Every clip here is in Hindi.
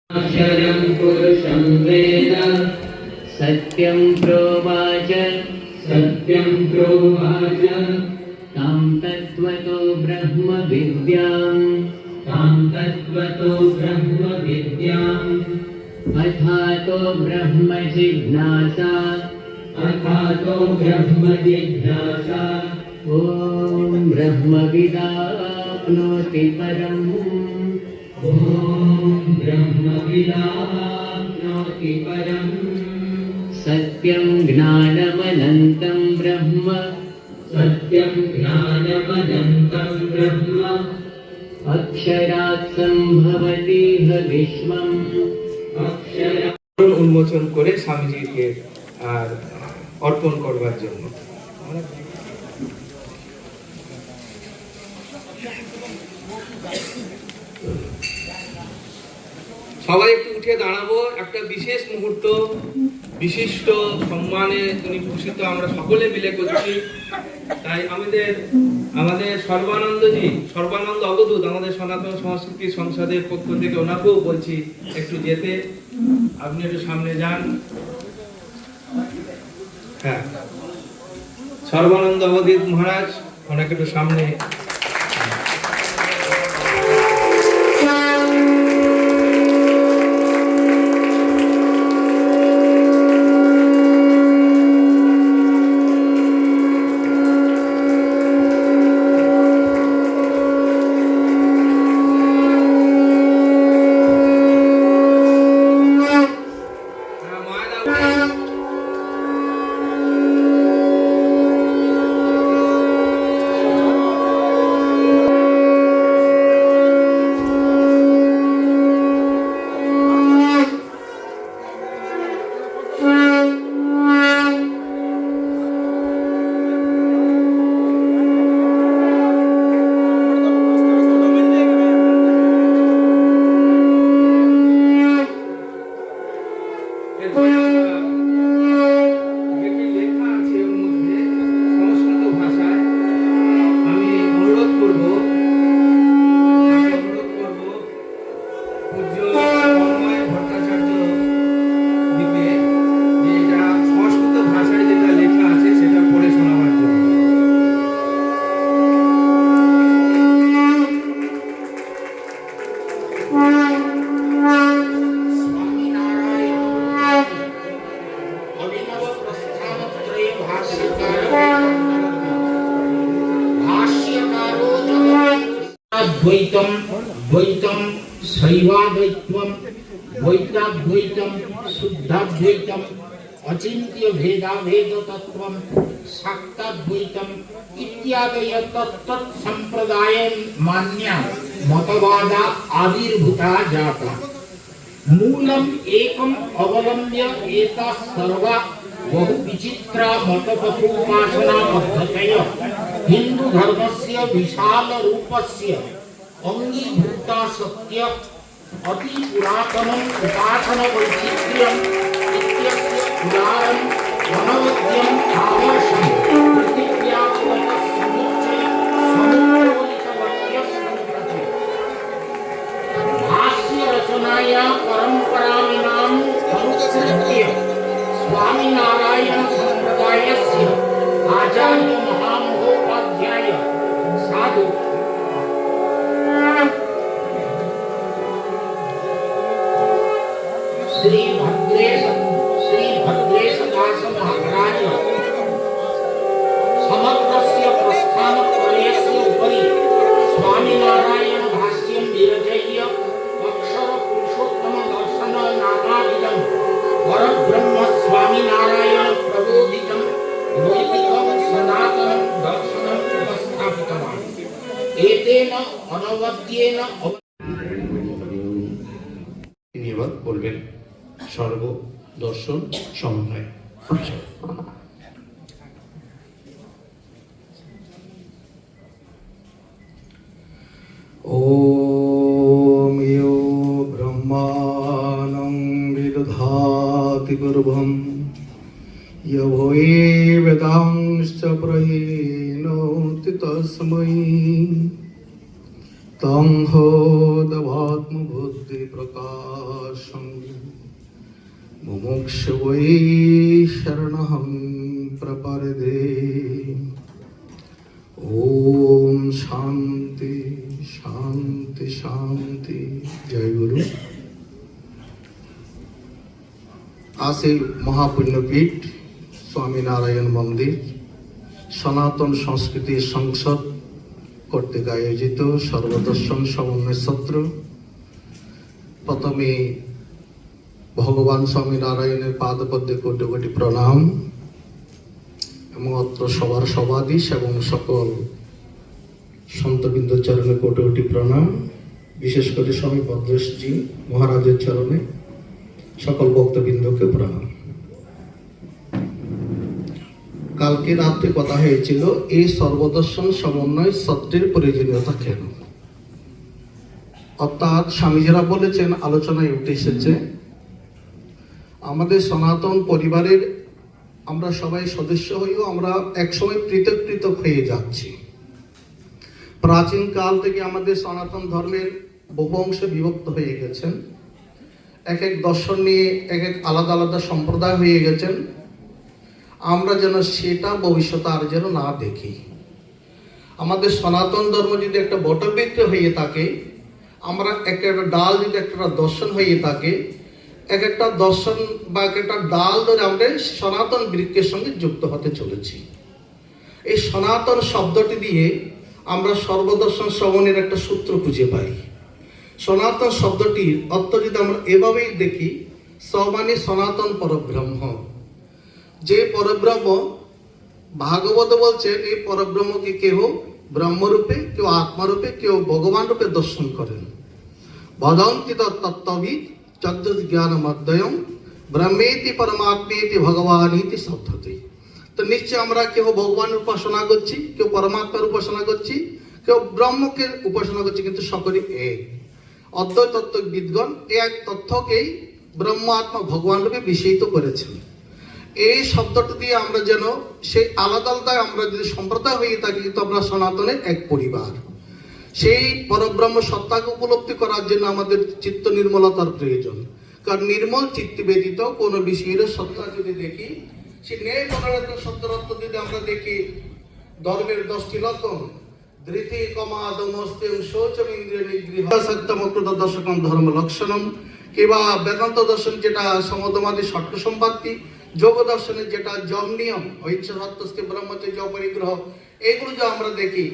अक्षरं पुरुषं वेद सत्यं प्रोवाच तां तत्त्वतो ब्रह्मविद्याम् अथातो ब्रह्म जिज्ञासा ॐ ब्रह्मविदाप्नोति परम् सत्यं ज्ञानमनन्तं ब्रह्म अक्षरात् सम्भवतीह विश्वम् উন্মোচন করে স্বামীজিকে আর অর্পণ করবার জন্য সবাই একটু উঠে দাঁড়াবো। একটা বিশেষ মুহূর্ত, বিশিষ্ট সম্মানে তিনি ভূষিত, আমরা সকলে মিলে করছি। তাই আমাদের সর্বানন্দ অবধূত, আমাদের সনাতন সংস্কৃতি সংসদের পক্ষ থেকে ওনাকেও বলছি একটু যেতে। আপনি একটু সামনে যান। হ্যাঁ, সর্বানন্দ অবধূত মহারাজ ওনাকে একটু সামনে। द्वैतम द्वैतम शैवाद्वैतम द्वैताद्वैतम शुद्धाद्वैतम अचिन्त्य भेदाभेद तत्वम शाक्ताद्वैतम इत्यादय तत्त संप्रदाय मान्या मतवादा आविर्भूता जाता। मूलम एकम अवलंब्य एता सर्वा बहु विचित्रा मतपथोपासना पद्धतय हिंदू धर्मस्य विशाल रूपस्य अंगीभूता सत्य अति पुरातनम उपासना वैचित्र्यम इत्यस्य उदाहरण अनवद्यम आवर्षम प्रतिज्ञात्मक समुच्चय समुच्चयितवत्य संप्रति भाष्य रचनाया परंपरामिनां अनुसृत्य स्वामीनारायण संप्रदायस्य आचार्य महामहोपाध्याय साधु श्री भद्रेश दास महाराज समग्रस्य प्रस्थान त्रयस्य उपरि स्वामीनारायण भाष्यं विरचय्य अक्षर पुरुषोत्तम दर्शन नामाविदं परब्रह्म स्वामीनारायण प्रबोधितं वैदिकं सनातनं दर्शनं उपस्थापितवान्। एतेन अनवद्येन তিনি এবার বলবেন সর্ব দর্শন সমন্বয়। ওম ইয়ো ব্রহ্মাণং বিদধাতি পূর্বম यवोये वेदांश्च प्रहीनोति तस्मै তং দভাত্মবুদ্ধি প্রকাশং মুমুক্ষু বৈ শরণহং প্রপরদে। ওম শান্তি শান্তি শান্তি। জয় গুরু। আজ এই মহাপুণ্যপীঠ স্বামীনারায়ণ মন্দির সনাতন সংস্কৃতি সংসদ কর্তৃক আয়োজিত সর্বদর্শন সমন্বয় সত্র। প্রথমে ভগবান স্বামীনারায়ণের পাদপদ্মে কোটি কোটি প্রণাম এবং অত্র সবার সবাদিশ এবং সকল সন্তবৃন্দ চরণে কোটি কোটি প্রণাম। বিশেষ করে স্বামী ভদ্রেশজি মহারাজের চরণে সকল ভক্তবৃন্দকে প্রণাম। কালকে রাত্রে কথা হয়েছিল এই সর্বদর্শন সমন্বয় সত্রের প্রয়োজনীয়তা কেন। অর্থাৎ স্বামীজিরা বলেছেন, আলোচনায় উঠে এসেছে, আমাদের সনাতন পরিবারের আমরা সবাই সদস্য হয়েও আমরা একসময় পৃথক পৃথক হয়ে যাচ্ছি। প্রাচীন কাল থেকে আমাদের সনাতন ধর্মের বহু অংশে বিভক্ত হয়ে গেছেন। এক এক দর্শন নিয়ে এক এক আলাদা আলাদা সম্প্রদায় হয়ে গেছেন। আমরা যেন সেটা ভবিষ্যতে আর যেন না দেখি। আমাদের সনাতন ধর্ম যদি একটা বটবৃক্ষ হয়ে থাকে, আমরা এক একটা ডাল যদি একটা দর্শন হয়ে থাকে, এক একটা দর্শন বা এক একটা ডাল ধরে আমরা সনাতন বৃক্ষের সঙ্গে যুক্ত হতে চলেছি। এই সনাতন শব্দটি দিয়ে আমরা সর্বদর্শন শ্রবণের একটা সূত্র খুঁজে পাই। সনাতন শব্দটির অর্থ যদি আমরা এভাবেই দেখি, স মানে সনাতন পরব্রহ্ম। যে পরব্রহ্ম, ভাগবত বলছে এই পরব্রহ্মকে কেউ ব্রহ্মরূপে, কেউ আত্মারূপে, কেউ ভগবান রূপে দর্শন করেন। বদন্তি তত্ত্ববিদ চতুর্থ জ্ঞান মধ্যয়ম ব্রহ্মেতি পরমাত্মেতি ভগবানীতি শব্দতে। তো নিশ্চয় আমরা কেউ ভগবানের উপাসনা করছি, কেউ পরমাত্মার উপাসনা করছি, কেউ ব্রহ্মকে উপাসনা করছি, কিন্তু সকলে এক। অদ্বৈত তত্ত্ববিদগণ এক তথ্যকেই ব্রহ্ম আত্মা ভগবান রূপে বিষয়িত করেছেন। এই শব্দটি দিয়ে আমরা যেন সেই আলাদা আলাদা আমরা যদি সম্প্রদায় হয়ে থাকি, কিন্তু আমরা সনাতনের এক পরিবার। সেই পরব্রহ্ম সত্তাকে উপলব্ধি করার জন্য আমাদের চিত্ত নির্মলতার প্রয়োজন। কারণ নির্মল চিত্ত ব্যতীত কোনো বিষয়ের সত্তা যদি দেখি, সে নেই মনোরত সত্যর অর্থ যদি আমরা দেখি, ধর্মের 10টি লক্ষণ, ধৃতি কমাদমস্তেম শৌচম ইন্দ্রিয় নিগৃহ সত্যম অক্রুত দর্শকম ধর্ম লক্ষণম, কিংবা বেদান্ত দর্শন যেটা সমদমাদি ষট্ক সম্পত্তি, যোগ দর্শনের যেটা যম নিয়ম, ঐচ্ছা সত্যস্তি ব্রহ্মচর্য পরিগ্রহ, এইগুলো যে আমরা দেখি,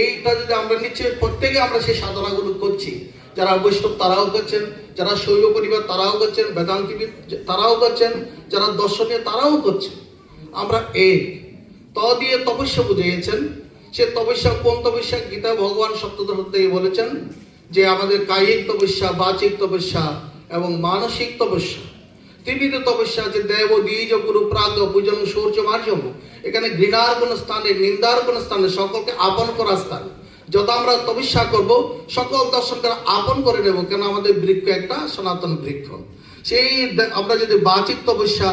এইটা যদি আমরা নিশ্চয়ই প্রত্যেকে আমরা সেই সাধনাগুলো করছি। যারা বৈষ্ণব তারাও করছেন, যারা শৈব পরিবার তারাও করছেন, বেদান্তিবিদ তারাও করছেন, যারা দর্শনীয় তারাও করছেন। আমরা এক। ত দিয়ে তপস্যা বুঝিয়েছেন। সে তপস্যা কোন তপস্যা? গীতা ভগবান সপ্তদশে বলেছেন যে আমাদের কায়িক তপস্যা, বাচিক তপস্যা এবং মানসিক তপস্যা। ত্রিবিধ তপস্যা আছে, দেব দ্বিজ গুরু প্রাগ পূজং শৌর্য মার্জম। এখানে ঘৃণার কোন স্থানে, নিন্দার কোন স্থানে, সকলকে আপন করার স্থান। যত আমরা তপস্যা করব, সকল দর্শনকে আপন করে নেব। কেন? আমাদের বৃক্ষ একটা সনাতন বৃক্ষ। সেই আমরা যদি বাচিক তপস্যা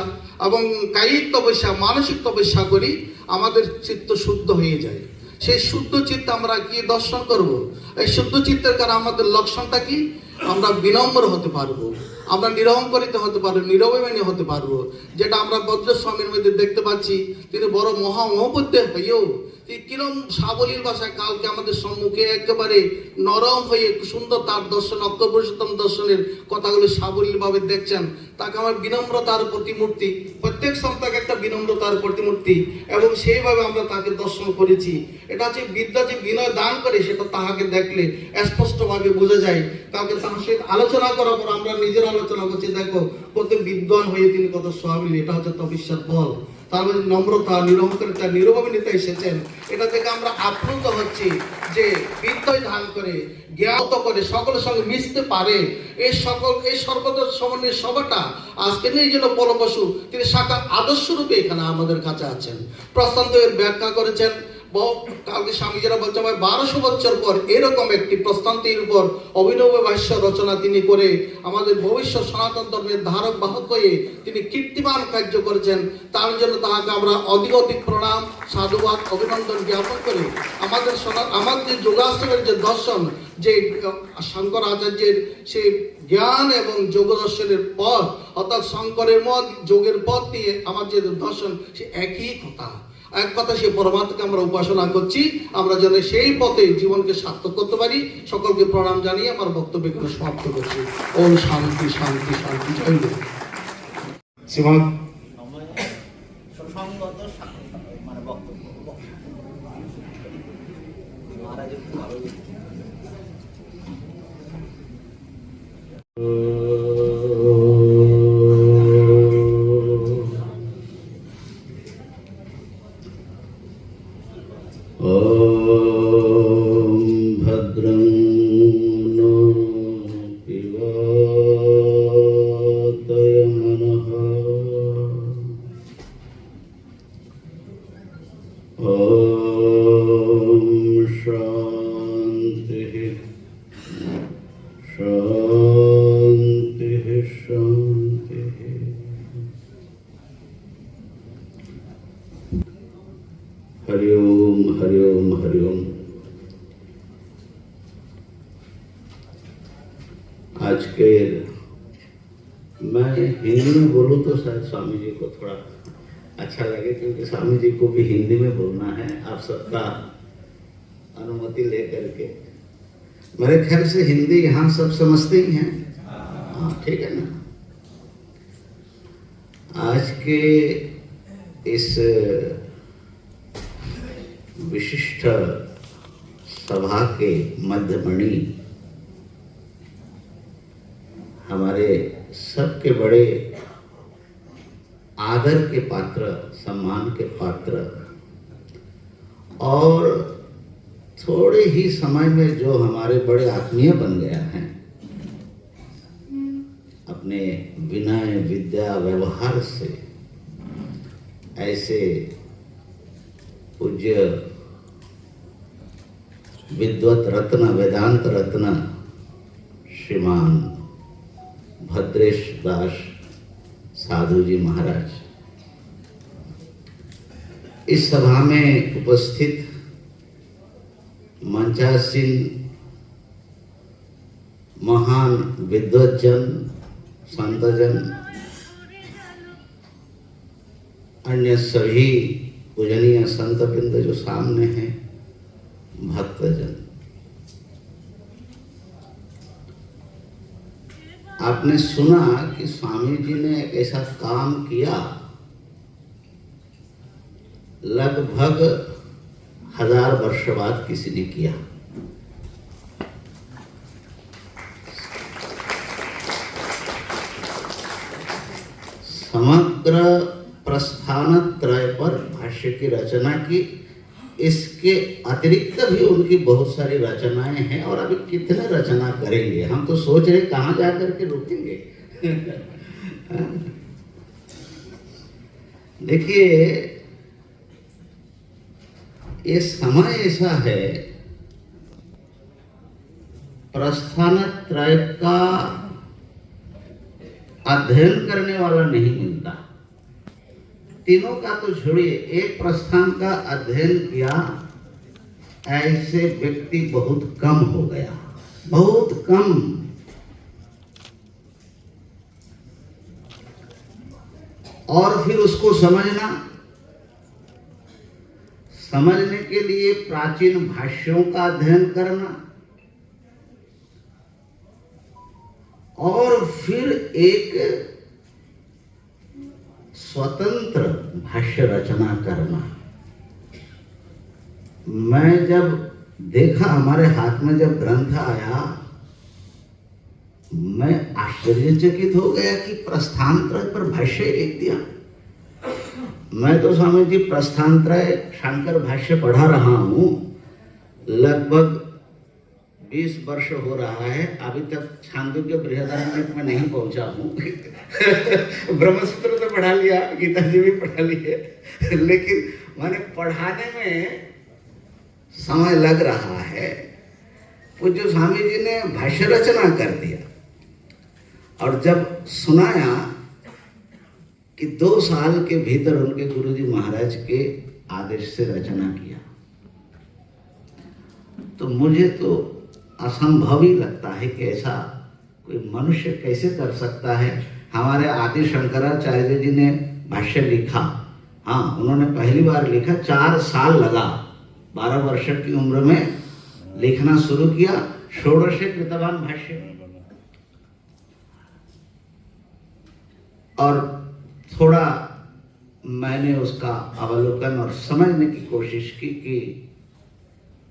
এবং কায়িক তপস্যা, মানসিক তপস্যা করি, আমাদের চিত্ত শুদ্ধ হয়ে যায়। সেই শুদ্ধ চিত্ত আমরা কি দর্শন করব? এই শুদ্ধ চিত্তের কারণে আমাদের লক্ষণটা কি? আমরা বিনম্র হতে পারবো, আমরা নিরহংকারিত হতে পারবো, নিরভিমানী হতে পারবো। যেটা আমরা ভদ্রস্বামীর মধ্যে দেখতে পাচ্ছি, তিনি বড় মহামহোপাধ্যায় হয়েও কিরম সাবলীল ভাষায় কালকে আমাদের সম্মুখে একেবারে নরম হয়ে সুন্দর তার দর্শন, অক্ষপুরুষোত্তম দর্শনের কথাগুলো সাবলীল ভাবে দেখছেন। তাকে আমার বিনম্রতার প্রতিমূর্তি, প্রত্যেক সন্তানকে একটা বিনম্রতার প্রতিমূর্তি, এবং সেইভাবে আমরা তাকে দর্শন করেছি। এটা হচ্ছে বিদ্যা যে বিনয় দান করে, সেটা তাহাকে দেখলে স্পষ্টভাবে বোঝা যায়। কাউকে তার সহিত আলোচনা করার পর আমরা নিজের আলোচনা করছি, দেখো কত বিদ্বান হয়ে তিনি কত সাবলীল। এটা হচ্ছে তপস্যার ফল। তার মধ্যে নম্রতা, নিরহংকারিতা, নিরবনীতা এসেছেন। এটা থেকে আমরা আপ্লুত হচ্ছি যে বিদ্যয় ধান করে, জ্ঞাত করে, সকলের সঙ্গে মিশতে পারে। এই সর্বদা সমন্বয়ের সভাটা আজকে নেই যেন পরপশু, তিনি সাকার আদর্শ রূপে এখানে আমাদের কাছে আছেন। প্রস্তান্ত এর ব্যাখ্যা করেছেন কালকে স্বামীজিরা বলছে ভাই 1200 বছর পর এরকম একটি প্রস্তান্তির উপর অভিনব ভাষ্য রচনা তিনি করে আমাদের ভবিষ্যৎ সনাতন ধর্মের ধারক বাহক হয়ে তিনি কীর্তিমান কার্য করেছেন। তার জন্য তাহাকে আমরা অধিক অধিক প্রণাম, সাধুবাদ, অভিনন্দন জ্ঞাপন করি। আমাদের যোগাশ্রমের যে দর্শন, যে শঙ্কর আচার্যের সেই জ্ঞান এবং যোগ দর্শনের পথ, অর্থাৎ শঙ্করের মত যোগের পথ দিয়ে আমার যে দর্শন, সে একই কথা, এক কথা, সেই পরমাত্মাকে আমরা উপাসনা করছি। আমরা যেন সেই পথে জীবনকে সার্থক করতে পারি। সকলকে প্রণাম জানিয়ে আমার বক্তব্য এখানে সমাপ্ত করছি। ওম শান্তি শান্তি শান্তি, জয় গুরু। শ্রীমৎ সুসংগত মানে বক্তব্য মহারাজের খুব ভালো भद्रं नो पिबतय मनः शान्तिः शान्तिः शान्तिः। हरि ओम हरि ओम हरि ओम। आज के मैं हिंदी में बोलूं तो शायद स्वामी जी को थोड़ा अच्छा लगे, क्योंकि स्वामी जी को भी हिंदी में बोलना है, आप सबका अनुमति लेकर के। मेरे ख्याल से हिंदी यहाँ सब समझते ही हैं, हाँ ठीक है ना। आज के इस विशिष्ट सभा के मध्यमणि हमारे सबके बड़े आदर के पात्र, सम्मान के पात्र, और थोड़े ही समय में जो हमारे बड़े आत्मीय बन गया है, अपने विनय, विद्या, व्यवहार से, ऐसे पूज्य विद्वत रत्न, वेदांत रत्न श्रीमान भद्रेश दास साधु जी महाराज इस सभा में उपस्थित मंचासीन महान विद्वतजन, संतजन, अन्य सभी पूजनीय संतवृंद जो सामने हैं, भक्तजन, आपने सुना कि स्वामी जी ने एक ऐसा काम किया, लगभग 1000 वर्ष बाद किसी ने किया। समग्र प्रस्थानत्रय पर भाष्य की रचना की। इसके अतिरिक्त भी उनकी बहुत सारी रचनाएं हैं, और अभी कितने रचना करेंगे, हम तो सोच रहे कहाँ जा करके रुकेंगे। देखिए, ये समय ऐसा है, प्रस्थानत्रय का अध्ययन करने वाला नहीं मिलता। तीनों का तो छोड़िए, एक प्रस्थान का अध्ययन किया ऐसे व्यक्ति बहुत कम हो गया, बहुत कम। और फिर उसको समझने के लिए प्राचीन भाष्यों का अध्ययन करना, और फिर एक स्वतंत्र भाष्य रचना करना। मैं जब देखा, हमारे हाथ में जब ग्रंथ आया, मैं आश्चर्यचकित हो गया कि प्रस्थानत्रय पर भाष्य लिख दिया। मैं तो स्वामी जी प्रस्थानत्रय शंकर भाष्य पढ़ा रहा हूँ, लगभग 20 वर्ष हो रहा है, अभी तक छांदोग्य बृहदारण्यक में नहीं पहुंचा हूँ। ब्रह्मसूत्र तो पढ़ा लिया, गीता जी भी पढ़ा ली है, लेकिन मैंने पढ़ाने में समय लग रहा है। पूज्य स्वामी जी ने भाष्य रचना कर दिया और जब सुनाया कि 2 साल के भीतर उनके गुरुजी महाराज के आदेश से रचना किया, तो मुझे तो असंभव ही लगता है कि ऐसा कोई मनुष्य कैसे कर सकता है। हमारे आदि शंकराचार्य जी ने भाष्य लिखा, हाँ उन्होंने पहली बार लिखा, 4 साल लगा, 12 वर्ष की उम्र में लिखना शुरू किया, षोडशे कृतवान भाष्य। और थोड़ा मैंने उसका अवलोकन और समझने की कोशिश की कि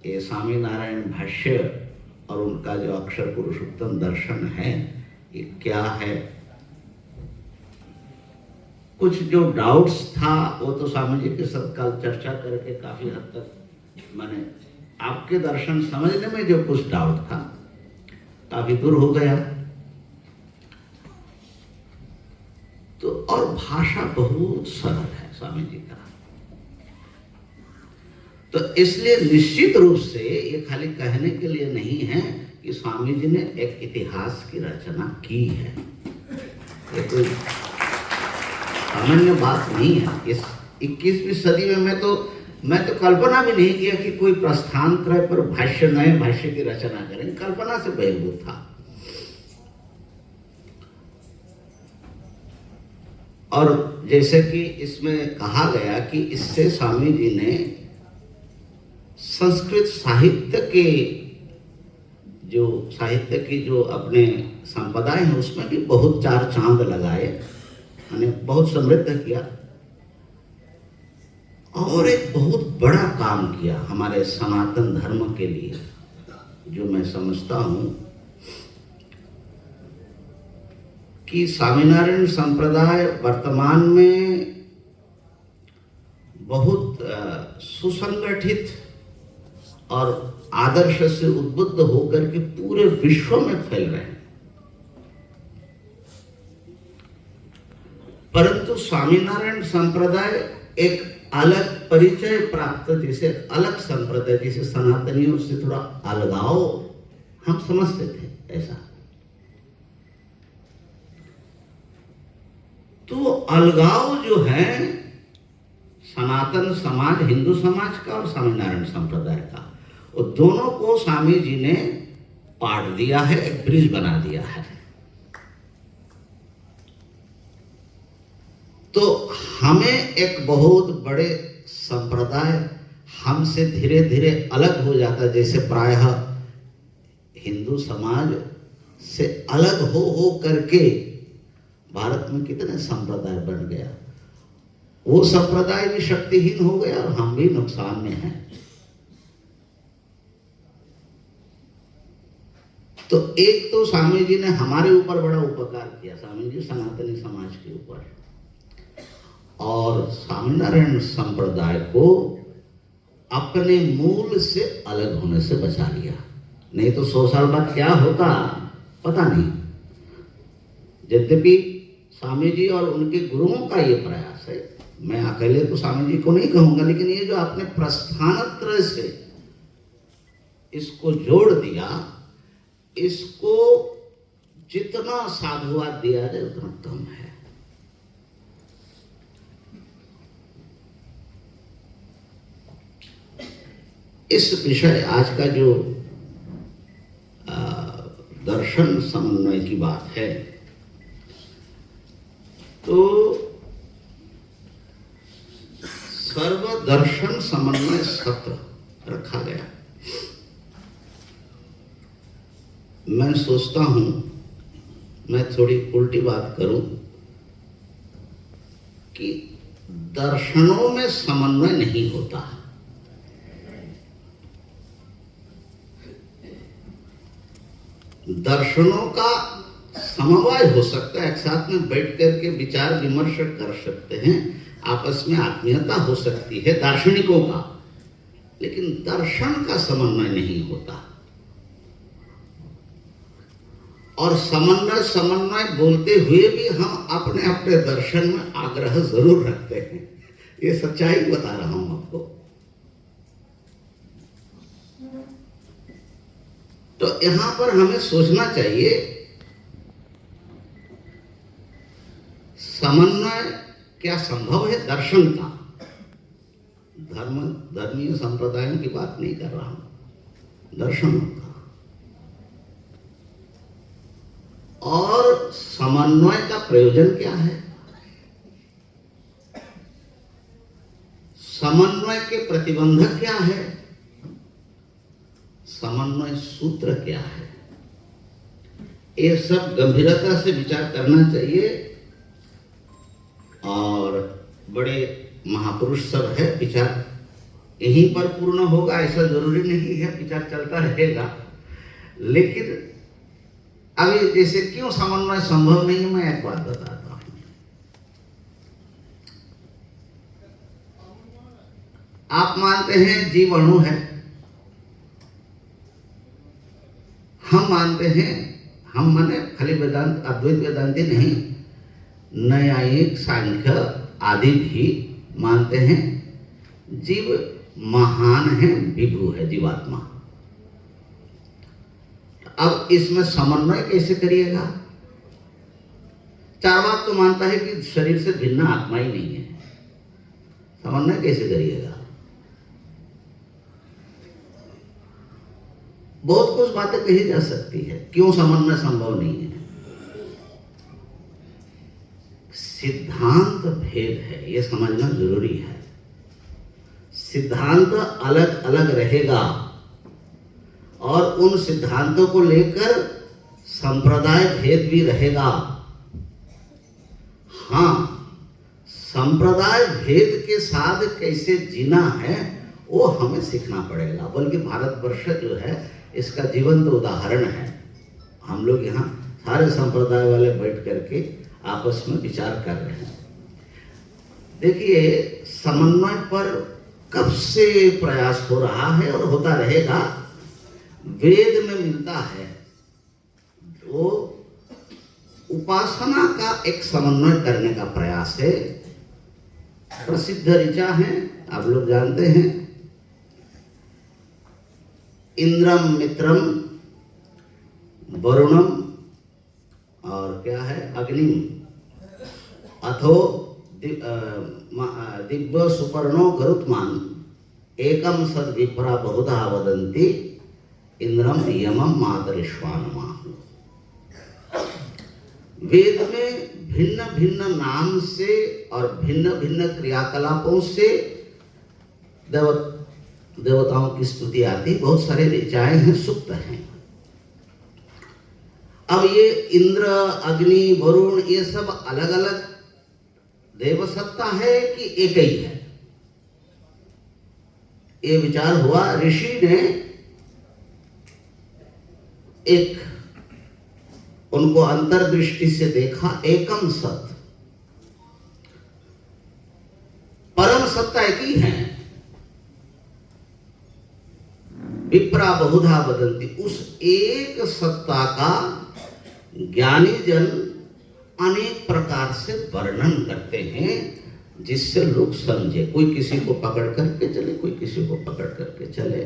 ये स्वामी नारायण भाष्य और उनका जो अक्षर पुरुषोत्तम दर्शन है ये क्या है। कुछ जो डाउट्स था वो तो स्वामी जी के साथ कल चर्चा करके काफी हद तक मैंने आपके दर्शन समझने में जो कुछ डाउट था काफी दूर हो गया। तो और भाषा बहुत सरल है स्वामी जी का, तो इसलिए निश्चित रूप से ये खाली कहने के लिए नहीं है कि स्वामी जी ने एक इतिहास की रचना की है, ये कोई सामान्य बात नहीं है। इस 21वीं सदी में मैं तो कल्पना भी नहीं किया कि कोई प्रस्थानत्रय पर भाष्य, नए भाष्य की रचना करें, कल्पना से बहिर्भूत था। और जैसे कि इसमें कहा गया कि इससे स्वामी जी ने संस्कृत साहित्य की जो अपने संपदाएं हैं उसमें भी बहुत 4 चांद लगाए, यानी बहुत समृद्ध किया और एक बहुत बड़ा काम किया हमारे सनातन धर्म के लिए, जो मैं समझता हूं कि स्वामीनारायण संप्रदाय वर्तमान में बहुत सुसंगठित और आदर्श से उद्बुद्ध होकर के पूरे विश्व में फैल रहे हैं। परंतु स्वामीनारायण संप्रदाय एक अलग परिचय प्राप्त, जैसे अलग संप्रदाय, जैसे सनातनियों से थोड़ा अलगाव हम समझते थे ऐसा। तो अलगाव जो है सनातन समाज, हिंदू समाज का और स्वामीनारायण संप्रदाय का, वो दोनों को स्वामी जी ने पाट दिया है, एक ब्रिज बना दिया है। तो हमें एक बहुत बड़े संप्रदाय हमसे धीरे धीरे अलग हो जाता, जैसे प्रायः हिंदू समाज से अलग हो करके भारत में कितने संप्रदाय बन गया, वो संप्रदाय भी शक्तिहीन हो गया और हम भी नुकसान में हैं। तो एक तो स्वामी जी ने हमारे ऊपर बड़ा उपकार किया, स्वामी जी सनातनी समाज के ऊपर, और स्वामीनारायण संप्रदाय को अपने मूल से अलग होने से बचा लिया। नहीं तो 100 साल बाद क्या होता पता नहीं। यद्यपि स्वामी जी और उनके गुरुओं का ये प्रयास है, मैं अकेले तो स्वामी जी को नहीं कहूंगा, लेकिन ये जो आपने प्रस्थानत्रय से इसको जोड़ दिया, इसको जितना साधुवाद दिया जाए उतना कम है। इस विषय आज का जो दर्शन समन्वय की बात है, तो सर्वदर्शन समन्वय सत्र रखा गया। मैं सोचता हूं मैं थोड़ी उल्टी बात करूं कि दर्शनों में समन्वय नहीं होता। दर्शनों का समवाय हो सकता है, एक साथ में बैठ करके विचार विमर्श कर सकते हैं, आपस में आत्मीयता हो सकती है दार्शनिकों का, लेकिन दर्शन का समन्वय नहीं होता। और समन्वय बोलते हुए भी हम अपने अपने दर्शन में आग्रह जरूर रखते हैं, ये सच्चाई बता रहा हूं आपको। तो यहां पर हमें सोचना चाहिए, समन्वय क्या संभव है दर्शन का, धर्मीय संप्रदायों की बात नहीं कर रहा हूं, दर्शनों का। और समन्वय का प्रयोजन क्या है, समन्वय के प्रतिबंधक क्या है, समन्वय सूत्र क्या है, ये सब गंभीरता से विचार करना चाहिए। और बड़े महापुरुष सब है, विचार यहीं पर पूर्ण होगा ऐसा जरूरी नहीं है, विचार चलता रहेगा। लेकिन अभी जैसे क्यों समन्वय संभव नहीं, मैं एक बात बताता हूं। आप मानते हैं जीव अणु है, हम मानते हैं, हम माने खाली वेदांत अद्वैत वेदांती नहीं, न्यायिक सांख्य आदि भी मानते हैं जीव महान है, विभु है जीवात्मा। अब इसमें समन्वय कैसे करिएगा? चार्वाक तो मानता है कि शरीर से भिन्न आत्मा ही नहीं है, समन्वय कैसे करिएगा? बहुत कुछ बातें कही जा सकती है, क्यों समन्वय संभव नहीं है। सिद्धांत भेद है, यह समझना जरूरी है। सिद्धांत अलग अलग रहेगा और उन सिद्धांतों को लेकर संप्रदाय भेद भी रहेगा। हाँ, संप्रदाय भेद के साथ कैसे जीना है वो हमें सीखना पड़ेगा, बल्कि भारतवर्ष जो है इसका जीवंत उदाहरण है। हम लोग यहाँ सारे संप्रदाय वाले बैठ करके आपस में विचार कर रहे हैं। देखिए, समन्वय पर कब से प्रयास हो रहा है और होता रहेगा। वेद में मिलता है, वो उपासना का एक समन्वय करने का प्रयास है। प्रसिद्ध ऋचा है, आप लोग जानते हैं, इंद्रम मित्रम वरुणम और क्या है अग्निम अथो दिव्य सुपर्णो गरुत्मान एकम सद विप्रा बहुधा वदन्ति इंद्रम यमम मातरिश्वानमा। वेद में भिन्न भिन्न नाम से और भिन्न भिन्न क्रियाकलापों से देवताओं की स्तुति आती, बहुत सारे ऋचाएं हैं, सूक्त हैं। अब ये इंद्र, अग्नि, वरुण, ये सब अलग अलग देव सत्ता है कि एक ही है, ये विचार हुआ। ऋषि ने एक उनको अंतर्दृष्टि से देखा, एकम सत, परम सत्ता एक ही है। विप्रा बहुधा वदन्ति, उस एक सत्ता का ज्ञानी जन अनेक प्रकार से वर्णन करते हैं जिससे लोग समझे। कोई किसी को पकड़ करके चले, कोई किसी को पकड़ करके चले।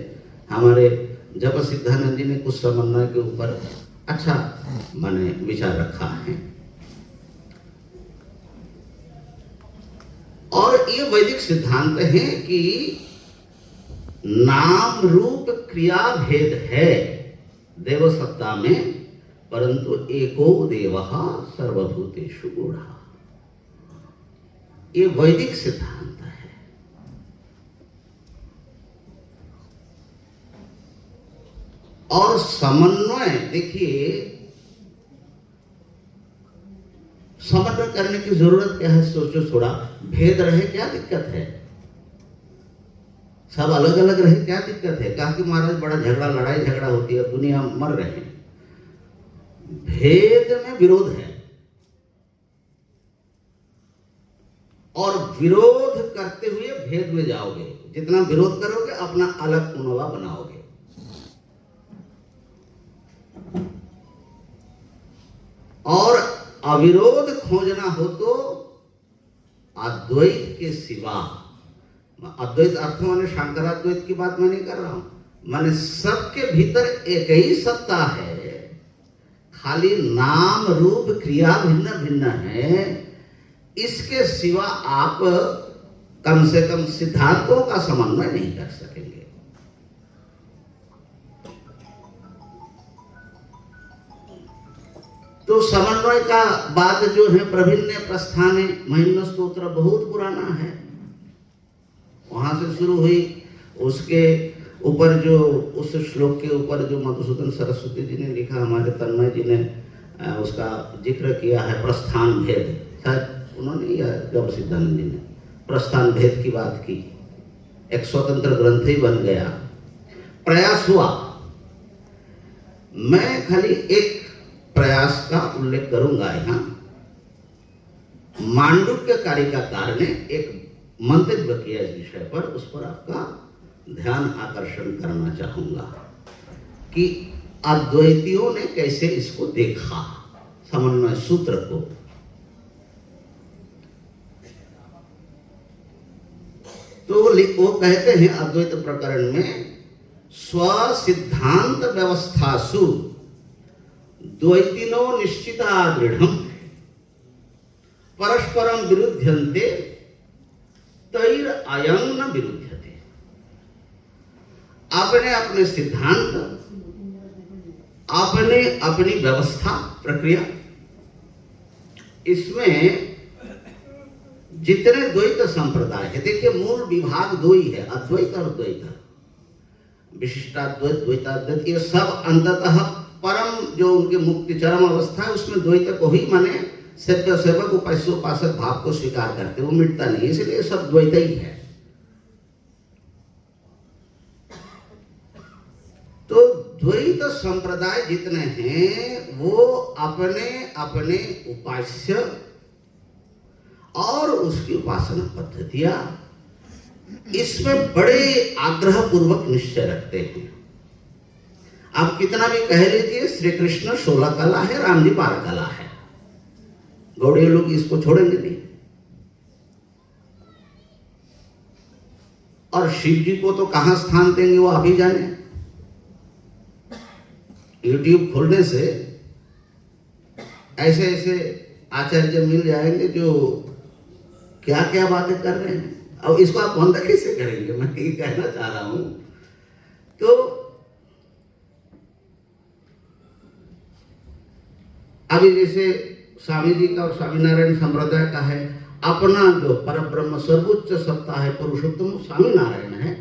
हमारे जब सिद्धानंद जी ने कुछ समन्वय के ऊपर अच्छा माने विचार रखा है। और ये वैदिक सिद्धांत है कि नाम रूप क्रिया भेद है देव सत्ता में, परंतु एको देवः सर्वभूतेषु गूढ़ः। ये वैदिक सिद्धांत है। और समन्वय, देखिए समन्वय करने की जरूरत क्या है? सोचो थोड़ा, भेद रहे क्या दिक्कत है? सब अलग अलग रहे क्या दिक्कत है? कहा कि महाराज बड़ा झगड़ा, लड़ाई झगड़ा होती है, दुनिया मर रहे हैं। भेद में विरोध है और विरोध करते हुए भेद में जाओगे। जितना विरोध करोगे अपना अलग पुनवा बनाओगे। और अविरोध खोजना हो तो अद्वैत के सिवा, अद्वैत अर्थ माने शंकराद्वैत की बात मैं नहीं कर रहा हूं, माने सबके भीतर एक ही सत्ता है, खाली नाम रूप क्रिया भिन्न भिन्न है। इसके सिवा आप कम से कम सिद्धांतों का समन्वय नहीं कर सकेंगे। तो समन्वय का बात जो है प्रभिन्ने प्रस्थाने महिम्न स्तोत्र बहुत पुराना है, वहां से शुरू हुई। उसके ऊपर जो उस श्लोक के ऊपर जो मधुसूदन सरस्वती जी ने लिखा, हमारे तन्मय जी ने उसका जिक्र किया है, प्रस्थान भेद, शायद उन्होंने या गौर सिद्धानंद जी ने प्रस्थान भेद की बात की, एक स्वतंत्र ग्रंथ ही बन गया। प्रयास हुआ, मैं खाली एक प्रयास का उल्लेख करूंगा यहाँ। मांडुक्य कारिकाकार ने एक मंतव्य किया इस विषय पर, उस पर आपका ध्यान आकर्षण करना चाहूंगा कि अद्वैतियों ने कैसे इसको देखा, समन्वय सूत्र को। तो वो कहते हैं अद्वैत प्रकरण में, स्वसिद्धांत व्यवस्थासु द्वैतिनो निश्चिता दृढ़म परस्परम विरुध्यन्ते तैर अयं न विरुध्यते। अपने अपने सिद्धांत, अपने अपनी व्यवस्था प्रक्रिया, इसमें जितने द्वैत संप्रदाय है, देखिए मूल विभाग दो ही है, अद्वैत और द्वैत, विशिष्टाद्वैत, द्वैताद्वैत, ये सब अंततः परम जो उनकी मुक्ति चरम अवस्था है उसमें द्वैत को ही माने सेव्य सेवक उपास्य उपासक भाव को स्वीकार करते, वो मिटता नहीं, इसलिए सब द्वैत ही है। तो द्वैत संप्रदाय जितने हैं वो अपने अपने उपास्य और उसकी उपासना पद्धतियां इसमें बड़े आग्रह पूर्वक निश्चय रखते हैं। आप कितना भी कह लीजिए, श्री कृष्ण 16 कला है, राम जी 12 कला है, गौड़ीय लोग इसको छोड़ेंगे नहीं। और शिव जी को तो कहां स्थान देंगे वो आप ही जाने। यूट्यूब खोलने से ऐसे ऐसे आचार्य मिल जाएंगे जो क्या क्या बातें कर रहे हैं। अब इसको आप बंद कैसे करेंगे, मैं ये कहना चाह रहा हूं। तो अभी जैसे स्वामी जी का और स्वामीनारायण संप्रदाय का है, अपना जो परब्रह्म सर्वोच्च सत्ता है, पुरुषोत्तम स्वामीनारायण है।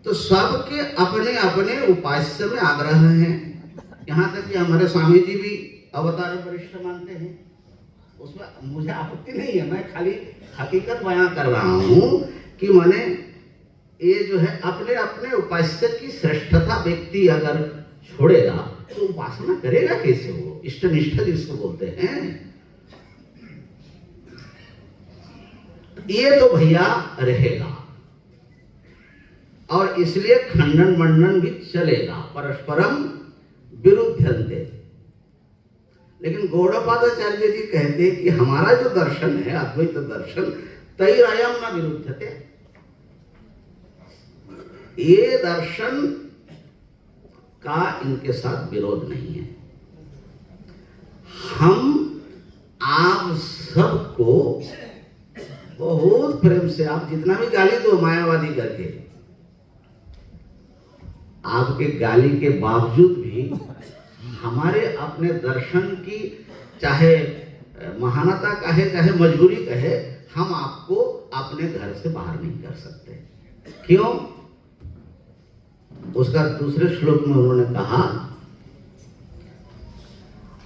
तो सबके अपने अपने उपास्य में आग्रह हैं। यहां तक कि हमारे स्वामी जी भी अवतार वरिष्ठ मानते हैं, उसमें मुझे आपत्ति नहीं है, मैं खाली हकीकत बयां कर रहा हूं कि माने ये जो है अपने अपने उपास्य की श्रेष्ठता व्यक्ति अगर छोड़ेगा तो उपासना करेगा कैसे, वो इष्ट निष्ठा जिसको बोलते हैं, ये तो भैया रहेगा। और इसलिए खंडन मंडन भी चलेगा, परस्परम विरुद्धन्ते। लेकिन गौड़पादाचार्य जी कहते हैं कि हमारा जो दर्शन है अद्वैत दर्शन, तैरयम न विरुद्धते, ये दर्शन का इनके साथ विरोध नहीं है। हम आप सबको बहुत प्रेम से, आप जितना भी गाली दो मायावादी करके, आपके गाली के बावजूद भी हमारे अपने दर्शन की चाहे महानता कहे चाहे मजबूरी कहे, हम आपको अपने घर से बाहर नहीं कर सकते। क्यों? उसका दूसरे श्लोक में उन्होंने कहा,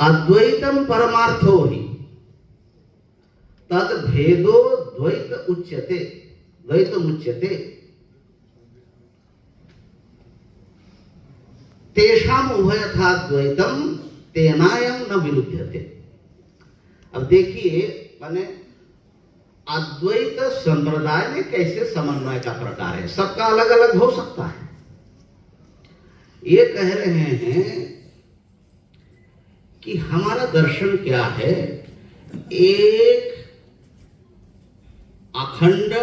अद्वैतम परमार्थो ही तद भेदो द्वैत उच्यते, द्वैतम उच्यते, तेषाम उभयथा द्वैतम तेनायम न विरुध्यते। अब देखिए माने अद्वैत संप्रदाय में कैसे समन्वय का प्रकार है, सबका अलग अलग हो सकता है। ये कह रहे हैं कि हमारा दर्शन क्या है, एक अखंड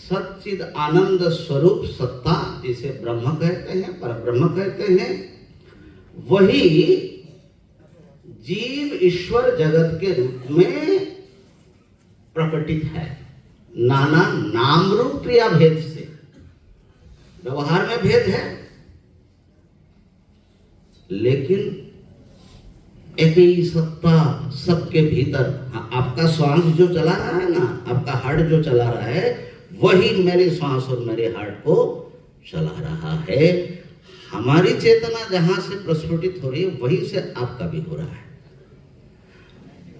सच्चिद आनंद स्वरूप सत्ता, जिसे ब्रह्म कहते हैं, पर ब्रह्म कहते हैं, वही जीव ईश्वर जगत के रूप में प्रकटित है, नाना नाम रूप क्रिया भेद से। व्यवहार में भेद है, लेकिन एक ही सत्ता सबके भीतर। हाँ, आपका श्वास जो चला रहा है ना, आपका हार्ट जो चला रहा है, वही मेरे श्वास और मेरे हार्ट को चला रहा है। हमारी चेतना जहां से प्रस्फुटित हो रही है, वहीं से आपका भी हो रहा है।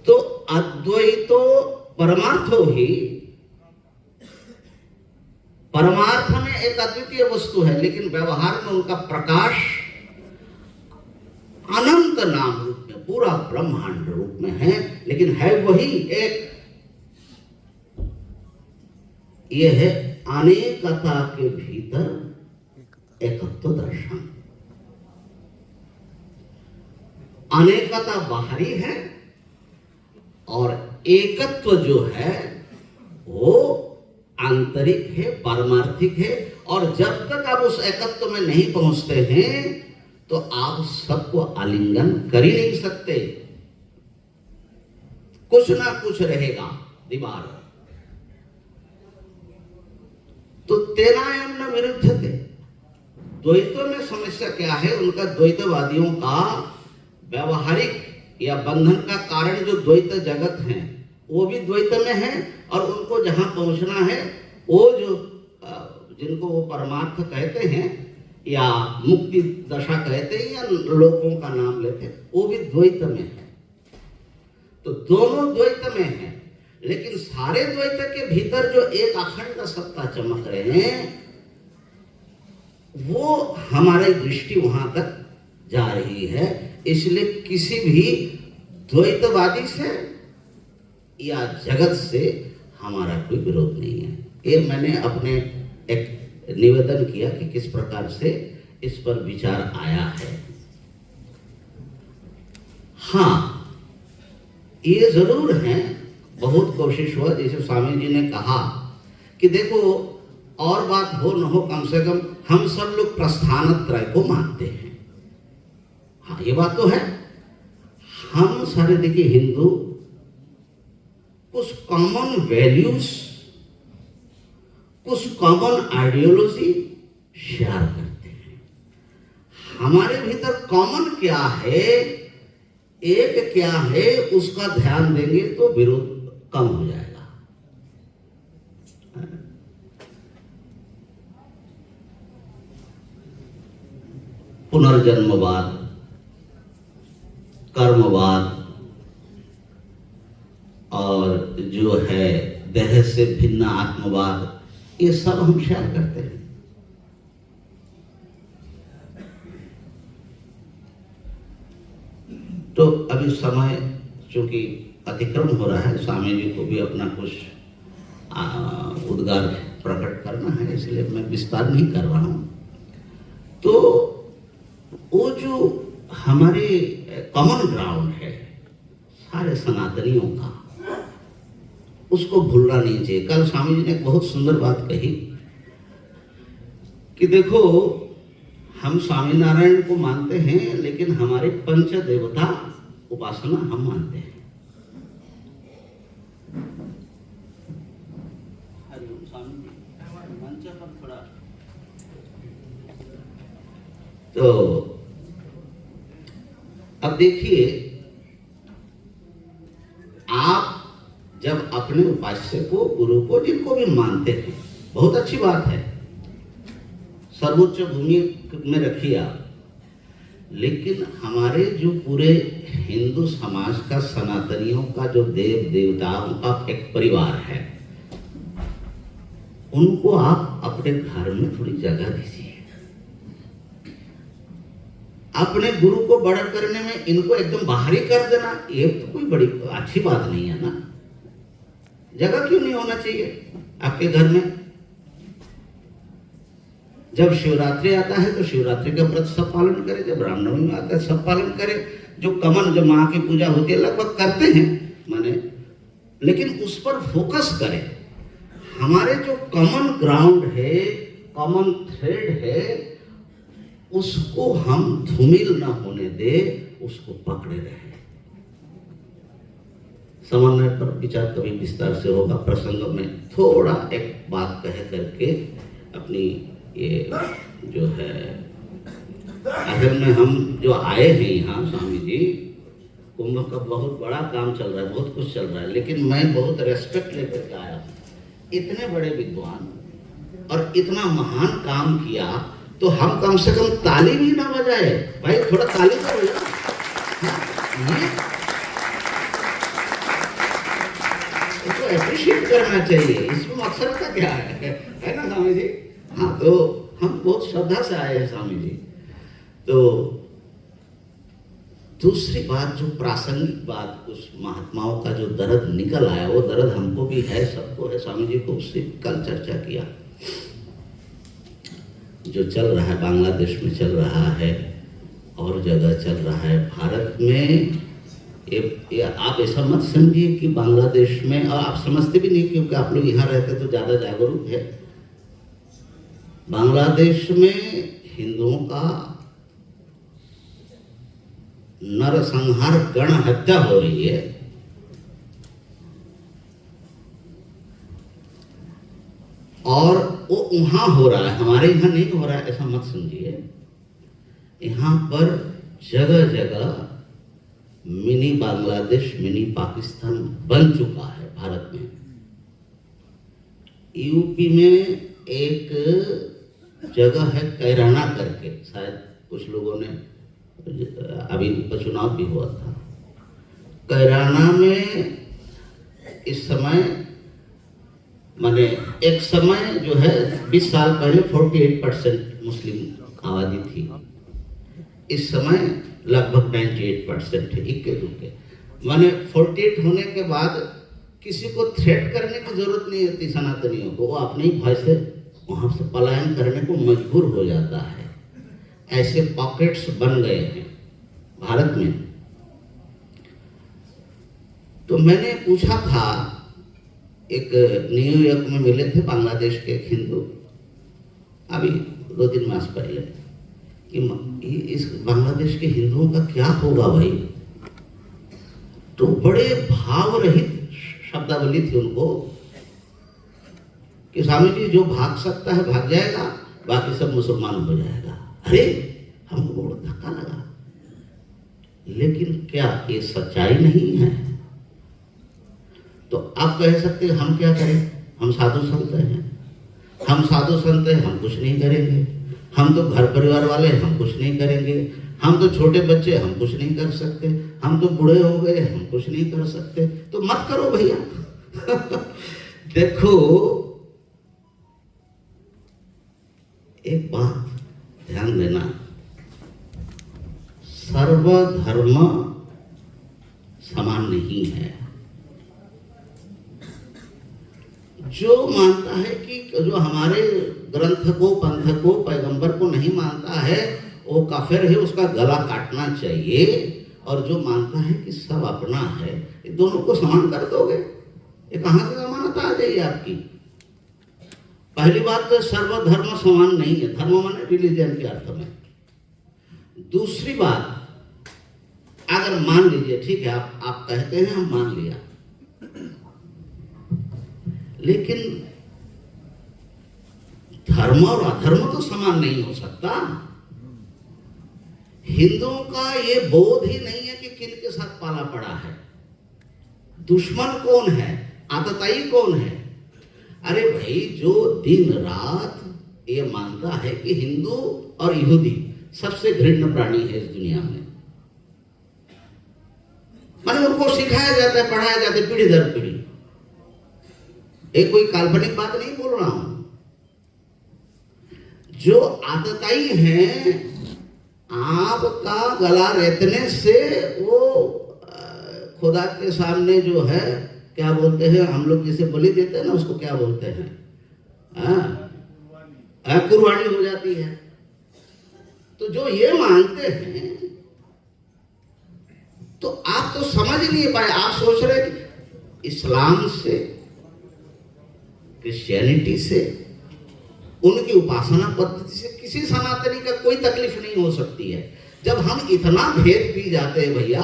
तो अद्वैतो परमार्थो ही, परमार्थ में एक अद्वितीय वस्तु है, लेकिन व्यवहार में उनका प्रकाश अनंत नाम रूप में, पूरा ब्रह्मांड रूप में है, लेकिन है वही एक। यह है अनेकता के भीतर एकत्व दर्शन। अनेकता बाहरी है और एकत्व जो है वो आंतरिक है, पारमार्थिक है। और जब तक आप उस एकत्व में नहीं पहुंचते हैं तो आप सबको आलिंगन कर ही नहीं सकते, कुछ ना कुछ रहेगा दीवार। तो तेनायम न विरुद्ध थे। द्वैतों में समस्या क्या है? उनका द्वैतवादियों का व्यवहारिक या बंधन का कारण जो द्वैत जगत है, वो भी द्वैत में है, और उनको जहां पहुंचना है, वो जो जिनको वो परमार्थ कहते हैं या मुक्ति दशा कहते हैं या लोकों का नाम लेते हैं, वो भी द्वैत में है। तो दोनों द्वैत में है, लेकिन सारे द्वैत के भीतर जो एक अखंड सत्ता चमक रहे हैं, वो हमारी दृष्टि वहां तक जा रही है। इसलिए किसी भी द्वैतवादी से या जगत से हमारा कोई विरोध नहीं है। ये मैंने अपने एक निवेदन किया कि किस प्रकार से इस पर विचार आया है। हाँ, ये जरूर है, बहुत कोशिश हुआ, जैसे स्वामी जी ने कहा कि देखो, और बात हो न हो, कम से कम हम सब लोग प्रस्थान त्रय को मानते हैं। हाँ, ये बात तो है। हम सारे देखिए हिंदू कुछ कॉमन वैल्यूज, कुछ कॉमन आइडियोलॉजी शेयर करते हैं। हमारे भीतर कॉमन क्या है, एक क्या है, उसका ध्यान देंगे तो विरोध कम हो जाएगा। पुनर्जन्मवाद, कर्मवाद और जो है देह से भिन्न आत्मवाद, ये सब हम शेयर करते हैं। तो अभी समय चूंकि अतिक्रम हो रहा है, स्वामी जी को भी अपना कुछ उद्गार प्रकट करना है, इसलिए मैं विस्तार नहीं कर रहा हूं। तो वो जो हमारे कॉमन ग्राउंड है सारे सनातनियों का, उसको भूलना नहीं चाहिए। कल स्वामी जी ने एक बहुत सुंदर बात कही कि देखो, हम स्वामीनारायण को मानते हैं, लेकिन हमारे पंच देवता उपासना हम मानते हैं। हरिओम स्वामी जी, मंच पर थोड़ा। तो अब देखिए, आप जब अपने उपास्य को, गुरु को, जिनको भी मानते हैं, बहुत अच्छी बात है, सर्वोच्च भूमि में रखिए आप। लेकिन हमारे जो पूरे हिंदू समाज का, सनातनियों का जो देव देवताओं का एक परिवार है, उनको आप अपने घर में थोड़ी जगह दीजिए। अपने गुरु को बड़ा करने में इनको एकदम बाहरी कर देना, ये तो कोई बड़ी अच्छी बात नहीं है ना। जगह क्यों नहीं होना चाहिए आपके घर में? जब शिवरात्रि आता है तो शिवरात्रि का व्रत सब पालन करें, जब रामनवमी में आता है सब पालन करें। जो कमन, जो माँ की पूजा होती है लगभग करते हैं माने, लेकिन उस पर फोकस करें। हमारे जो कॉमन ग्राउंड है, कॉमन थ्रेड है, उसको हम धूमिल न होने दे, उसको पकड़े रहे। समन्वय पर विचार कभी विस्तार से होगा। प्रसंग में थोड़ा एक बात कह करके अपनी ये जो है, आखिर में हम जो आए हैं यहाँ स्वामी जी, कुंभ का बहुत बड़ा काम चल रहा है, बहुत कुछ चल रहा है, लेकिन मैं बहुत रेस्पेक्ट लेकर के आया। इतने बड़े विद्वान और इतना महान काम किया, तो हम कम से कम ताली भी ना बजाए भाई, थोड़ा ताली तो इसको एप्रिशिएट करना चाहिए। इसमें मकसद का क्या है ना स्वामी जी? हाँ, तो हम बहुत श्रद्धा से आए हैं स्वामी जी। तो दूसरी बात, जो प्रासंगिक बात, उस महात्माओं का जो दर्द निकल आया, वो दर्द हमको भी है, सबको है। स्वामी जी को उससे कल चर्चा किया। जो चल रहा है, बांग्लादेश में चल रहा है और जगह चल रहा है, भारत में ये आप ऐसा मत समझिए कि बांग्लादेश में, और आप समझते भी नहीं क्योंकि आप लोग यहाँ रहते तो ज़्यादा जागरूक है। बांग्लादेश में हिंदुओं का नरसंहार, गण हत्या हो रही है। और वो वहां हो रहा है, हमारे यहाँ नहीं हो रहा है, ऐसा मत समझिए। यहाँ पर जगह जगह मिनी बांग्लादेश, मिनी पाकिस्तान बन चुका है भारत में। यूपी में एक जगह है कैराना करके, शायद कुछ लोगों ने, अभी उपचुनाव भी हुआ था। कैराना में इस समय, माने एक समय जो है 20 साल पहले 48% मुस्लिम आबादी थी, इस समय लगभग 98% है, इक्के दुक्के। माने 48 होने के बाद किसी को थ्रेट करने की जरूरत नहीं होती सनातनियों को, वो अपने ही भय से वहां से पलायन करने को मजबूर हो जाता है। ऐसे पॉकेट्स बन गए हैं भारत में। तो मैंने पूछा था, एक न्यूयॉर्क में मिले थे बांग्लादेश के एक हिंदू अभी 2-3 मास पहले, कि इस बांग्लादेश के हिंदुओं का क्या होगा भाई? तो बड़े भाव रहित शब्दावली थी उनको कि स्वामी जी, जो भाग सकता है भाग जाएगा, बाकी सब मुसलमान हो जाएगा। अरे हमको बहुत धक्का लगा, लेकिन क्या ये सच्चाई नहीं है? तो आप कह सकते हैं हम क्या करें, हम साधु संत हैं, हम साधु संत हैं, हम कुछ नहीं करेंगे, हम तो घर परिवार वाले, हम कुछ नहीं करेंगे, हम तो छोटे बच्चे, हम कुछ नहीं कर सकते, हम तो बूढ़े हो गए, हम कुछ नहीं कर सकते। तो मत करो भैया। देखो, एक बात ध्यान देना, सर्वधर्म समान नहीं है। जो मानता है कि, जो हमारे ग्रंथ को, पंथ को, पैगंबर को नहीं मानता है, वो काफिर है, उसका गला काटना चाहिए। और जो मानता है कि सब अपना है, ये दोनों को समान कर दोगे? ये कहां से समानता आ जाएगी आपकी? पहली बात तो सर्वधर्म समान नहीं है, धर्म माने रिलीजन के अर्थ में। दूसरी बात, अगर मान लीजिए, ठीक है, आप कहते हैं, हम मान लिया, लेकिन धर्म और अधर्म तो समान नहीं हो सकता। हिंदुओं का ये बोध ही नहीं है कि किन के साथ पाला पड़ा है, दुश्मन कौन है, आतताई कौन है। अरे भाई, जो दिन रात ये मानता है कि हिंदू और यहूदी सबसे घृण्य प्राणी है इस दुनिया में, माने उनको सिखाया जाता है, पढ़ाया जाता है पीढ़ी दर पीढ़ी। एक कोई काल्पनिक बात नहीं बोल रहा हूं। जो आतताई हैं, आपका गला रेतने से वो खुदा के सामने जो है, क्या बोलते हैं हम लोग, जिसे बलि देते हैं ना, उसको क्या बोलते हैं, कुर्बानी हो जाती है। तो जो ये मानते हैं, तो आप तो समझ नहीं पाए। आप सोच रहे कि इस्लाम से क्रिश्चियनिटी से, उनकी उपासना पद्धति से किसी सनातनी का कोई तकलीफ नहीं हो सकती है। जब हम इतना भेद पी जाते हैं भैया,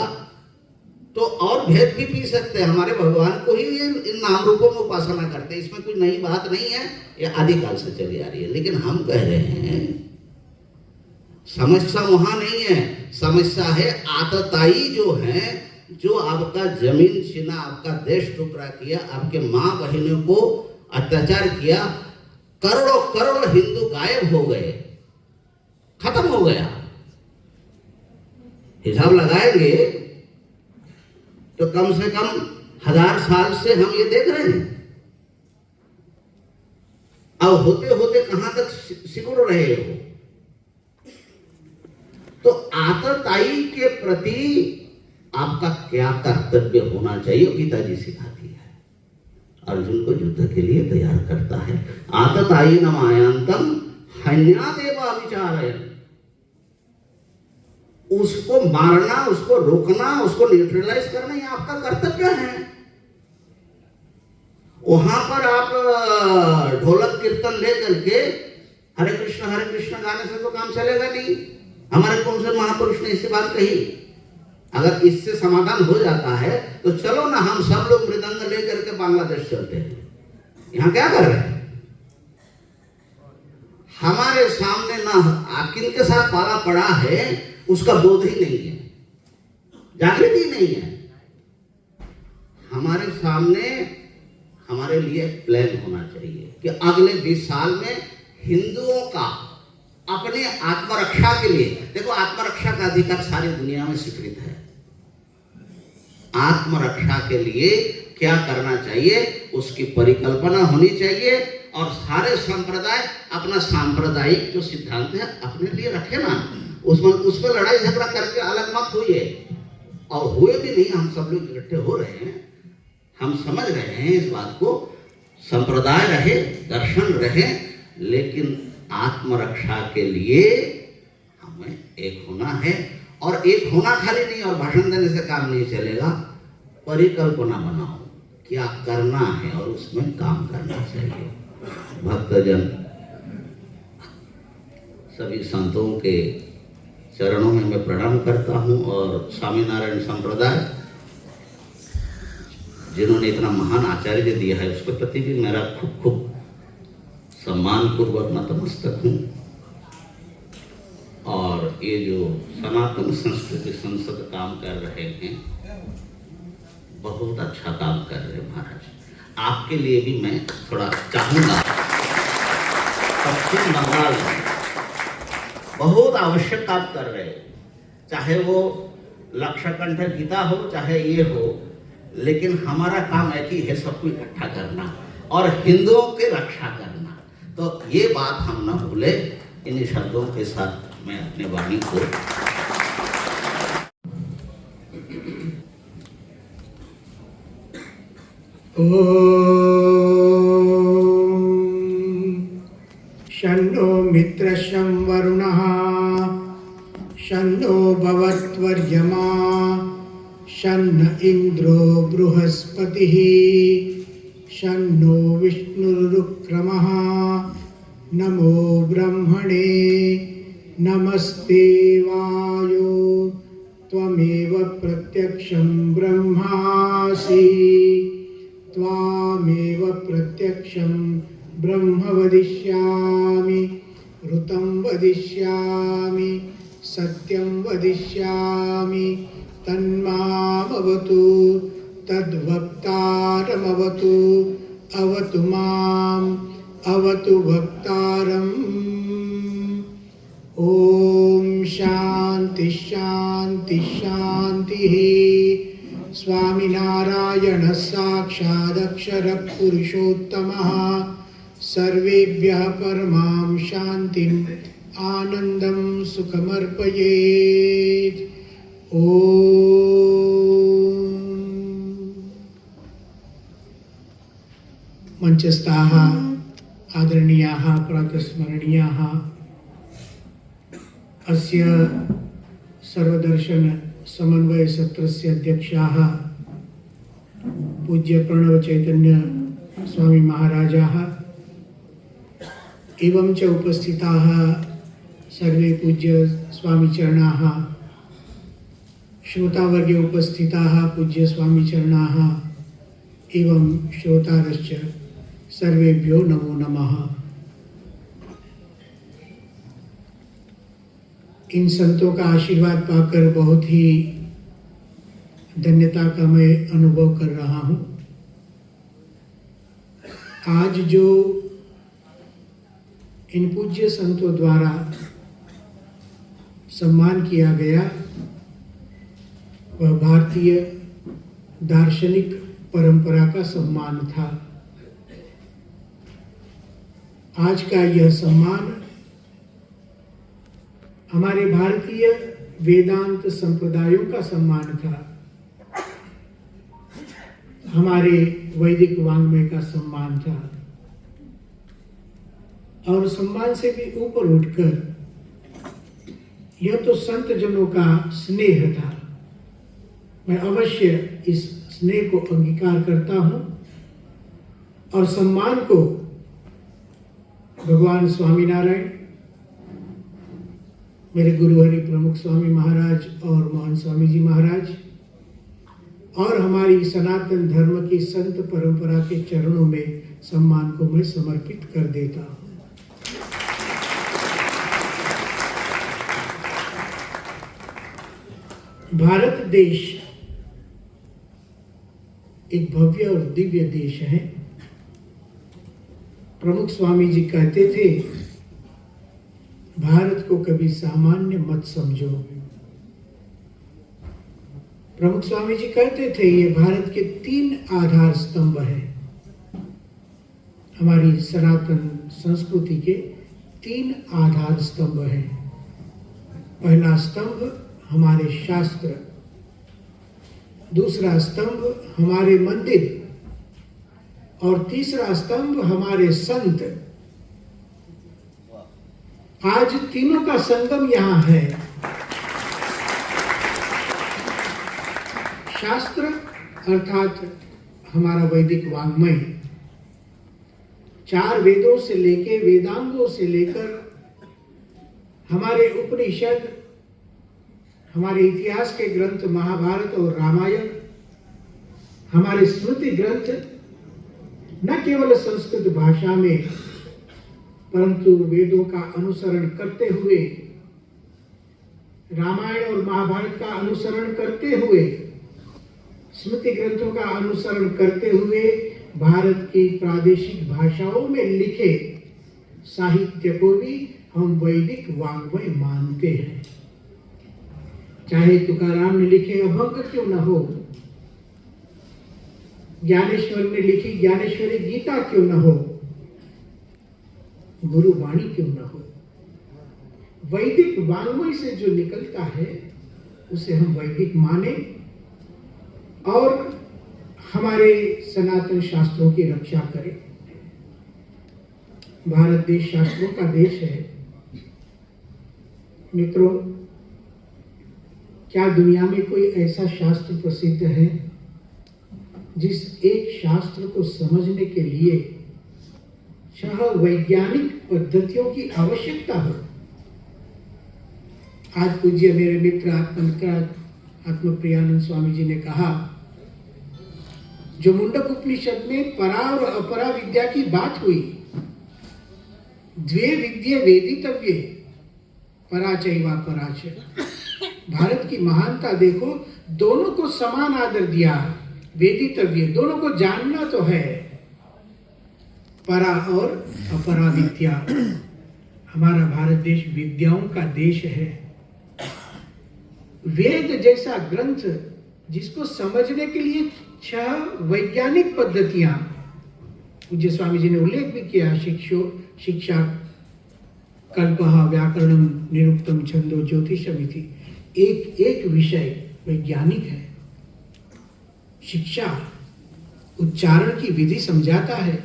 तो और भेद भी पी सकते हैं। हमारे भगवान को ही ये इन नाम रूपों में उपासना करते हैं, इसमें कोई नई बात नहीं है, ये आदिकाल से चली आ रही है। लेकिन हम कह रहे हैं समस्या वहां नहीं है, समस्या है आतताई जो है, जो आपका जमीन छीना, आपका देश टुकड़ा किया, आपके माँ बहनों को अत्याचार किया, करोड़ों करोड़ हिंदू गायब हो गए, खत्म हो गया। हिसाब लगाएंगे तो कम से कम 1000 साल से हम ये देख रहे हैं। अब होते होते कहां तक सिकुड़ रहे हो। तो आतताई के प्रति आपका क्या कर्तव्य होना चाहिए, गीता जी सिखाती है। अर्जुन को युद्ध के लिए तैयार करता है। आतताई न मायांतम हन्यादेवा विचारयन्, उसको मारना, उसको रोकना, उसको न्यूट्रलाइज करना, ये आपका कर्तव्य है। वहां पर आप ढोलक कीर्तन लेकर के हरे कृष्ण गाने से तो काम चलेगा नहीं। हमारे कौन से महापुरुष ने इससे बात कही, अगर इससे समाधान हो जाता है तो चलो ना हम सब लोग मृदंग लेकर के बांग्लादेश चलते हैं। यहां क्या कर रहे हैं? हमारे सामने ना आप किनके साथ पाला पड़ा है उसका बोध ही नहीं है, जागृति नहीं है। हमारे सामने हमारे लिए प्लान होना चाहिए कि अगले 20 साल में हिंदुओं का अपने आत्मरक्षा के लिए, देखो आत्मरक्षा का अधिकार सारी दुनिया में स्वीकृत है। आत्मरक्षा के लिए क्या करना चाहिए उसकी परिकल्पना होनी चाहिए, और सारे संप्रदाय अपना सांप्रदायिक जो सिद्धांत है अपने लिए रखे ना, उसमें लड़ाई झगड़ा करके अलग मत होइए। और हुए भी नहीं, हम सब लोग इकट्ठे हो रहे हैं, हम समझ रहे हैं इस बात को। संप्रदाय रहे, दर्शन रहे, लेकिन आत्मरक्षा के लिए हमें एक होना है। और एक होना खाली नहीं और भाषण देने से काम नहीं चलेगा, परिकल्पना बनाओ क्या करना है और उसमें काम करना चाहिए। भक्तजन, सभी संतों के चरणों में मैं प्रणाम करता हूं, और स्वामीनारायण संप्रदाय जिन्होंने इतना महान आचार्य दिया है उसके प्रति भी मेरा खूब खूब सम्मान पूर्वक नतमस्तक हूं। और ये जो सनातन संस्कृति संसद काम कर रहे हैं, बहुत अच्छा काम कर रहे हैं महाराज। आपके लिए भी मैं थोड़ा चाहूंगा, पश्चिम बंगाल में बहुत आवश्यक काम कर रहे हैं, चाहे वो लक्षकंठ गीता हो, चाहे ये हो, लेकिन हमारा काम एक ही है, सबको इकट्ठा करना और हिंदुओं की रक्षा करना। तो ये बात हम न भूले। इन्हीं शब्दों के साथ मैं अपनी वाणी को शन्नो मित्रशं वरुणः शन्नो भवत्वर्यमा शन्न इन्द्रो बृहस्पतिः शन्नो विष्णुरुक्रमः नमो ब्रह्मणे नमस्ते वायो त्वमेव प्रत्यक्षं ब्रह्मासि त्वामेव प्रत्यक्षं ब्रह्म वदिष्यामि ऋतं वदिष्यामि सत्यं वदिष्यामि तन्मामवतु तद्वक्तारमवतु अवतु माम् अवतु वक्तारम्। ॐ शान्ति शान्ति शान्तिः। स्वामिनारायणः साक्षादक्षरः पुरुषोत्तमः सर्वेभ्यः परमां शान्तिम् आनन्दं सुखमर्पयेत्। ॐ मंचस्थाः आदरणीयाः प्रातस्मरणीयाः अस्य सर्वदर्शन समन्वय सत्रस्य अध्यक्षाः पूज्य प्रणव चैतन्य स्वामी महाराजाः एवं च उपस्थिताः सर्वे पूज्य स्वामी चरणाः, श्रोतावर्गे उपस्थिताः पूज्य स्वामी चरणाः एवं श्रोतारश्च सर्वेभ्यो नमो नमः। इन संतों का आशीर्वाद पाकर बहुत ही धन्यता का मैं अनुभव कर रहा हूँ। आज जो इन पूज्य संतों द्वारा सम्मान किया गया वह भारतीय दार्शनिक परंपरा का सम्मान था। आज का यह सम्मान हमारे भारतीय वेदांत संप्रदायों का सम्मान था, हमारे वैदिक वाङ्मय का सम्मान था, और सम्मान से भी ऊपर उठकर यह तो संत जनों का स्नेह था। मैं अवश्य इस स्नेह को अंगीकार करता हूं और सम्मान को भगवान स्वामीनारायण, मेरे गुरु हरि प्रमुख स्वामी महाराज और मोहन स्वामी जी महाराज और हमारी सनातन धर्म की संत परंपरा के चरणों में सम्मान को मैं समर्पित कर देता हूं। भारत देश एक भव्य और दिव्य देश है। प्रमुख स्वामी जी कहते थे, भारत को कभी सामान्य मत समझो। प्रमुख स्वामी जी कहते थे, ये भारत के 3 आधार स्तंभ हैं। हमारी सनातन संस्कृति के 3 आधार स्तंभ हैं। पहला स्तंभ हमारे शास्त्र, दूसरा स्तंभ हमारे मंदिर और तीसरा स्तंभ हमारे संत। आज तीनों का संगम यहाँ है। शास्त्र अर्थात हमारा वैदिक वाङ्मय, 4 वेदों से लेके वेदांगों से लेकर हमारे उपनिषद, हमारे इतिहास के ग्रंथ महाभारत और रामायण, हमारे स्मृति ग्रंथ न केवल संस्कृत भाषा में परंतु वेदों का अनुसरण करते हुए, रामायण और महाभारत का अनुसरण करते हुए, स्मृति ग्रंथों का अनुसरण करते हुए भारत की प्रादेशिक भाषाओं में लिखे साहित्य को भी हम वैदिक वाङ्मय मानते हैं। चाहे तुकाराम ने लिखे अभंग क्यों न हो, ज्ञानेश्वर ने लिखी ज्ञानेश्वरी गीता क्यों न हो, गुरुवाणी क्यों न हो, वैदिक वाङ्मय से जो निकलता है उसे हम वैदिक माने और हमारे सनातन शास्त्रों की रक्षा करें। भारत देश शास्त्रों का देश है। मित्रों, क्या दुनिया में कोई ऐसा शास्त्र प्रसिद्ध है जिस एक शास्त्र को समझने के लिए 6 वैज्ञानिक पद्धतियों की आवश्यकता हो? आज पूज्य मेरे मित्र आत्मप्रियानंद स्वामी जी ने कहा, जो मुंडक उपनिषद में परा और अपरा विद्या की बात हुई, द्वे विद्ये वेदितव्ये पराचैवा पराच, भारत की महानता देखो, दोनों को समान आदर दिया। वेदितव्य, दोनों को जानना तो है। परा और अपरा विद्या। हमारा भारत देश विद्याओं का देश है। वेद जैसा ग्रंथ जिसको समझने के लिए 6 वैज्ञानिक पद्धतियां, पूज्य स्वामी जी ने उल्लेख भी किया, शिक्षा कल्पः व्याकरणम निरुक्तम छंदो ज्योतिषमिति, एक विषय वैज्ञानिक है। शिक्षा उच्चारण की विधि समझाता है।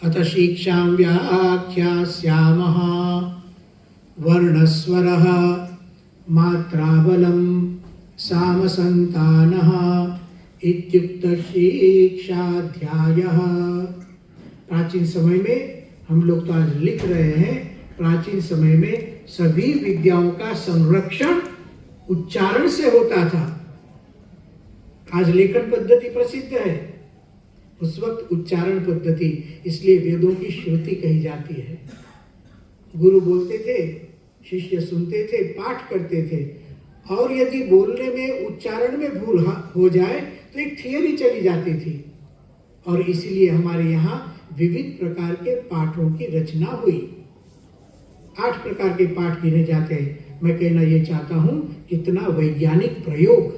अतः शिक्षां व्याख्यास्यामः वर्णस्वरः मात्राबलं सामसंतानः इत्युक्त शिक्षाध्यायः। प्राचीन समय में हम लोग तो आज लिख रहे हैं, प्राचीन समय में सभी विद्याओं का संरक्षण उच्चारण से होता था। आज लेखन पद्धति प्रसिद्ध है, उस वक्त उच्चारण पद्धति, इसलिए वेदों की श्रुति कही जाती है। गुरु बोलते थे, शिष्य सुनते थे, पाठ करते थे, और यदि बोलने में उच्चारण में भूल हो जाए तो एक थियरी चली जाती थी, और इसलिए हमारे यहाँ विविध प्रकार के पाठों की रचना हुई। 8 प्रकार के पाठ गिने जाते हैं। मैं कहना ये चाहता हूँ, कितना वैज्ञानिक प्रयोग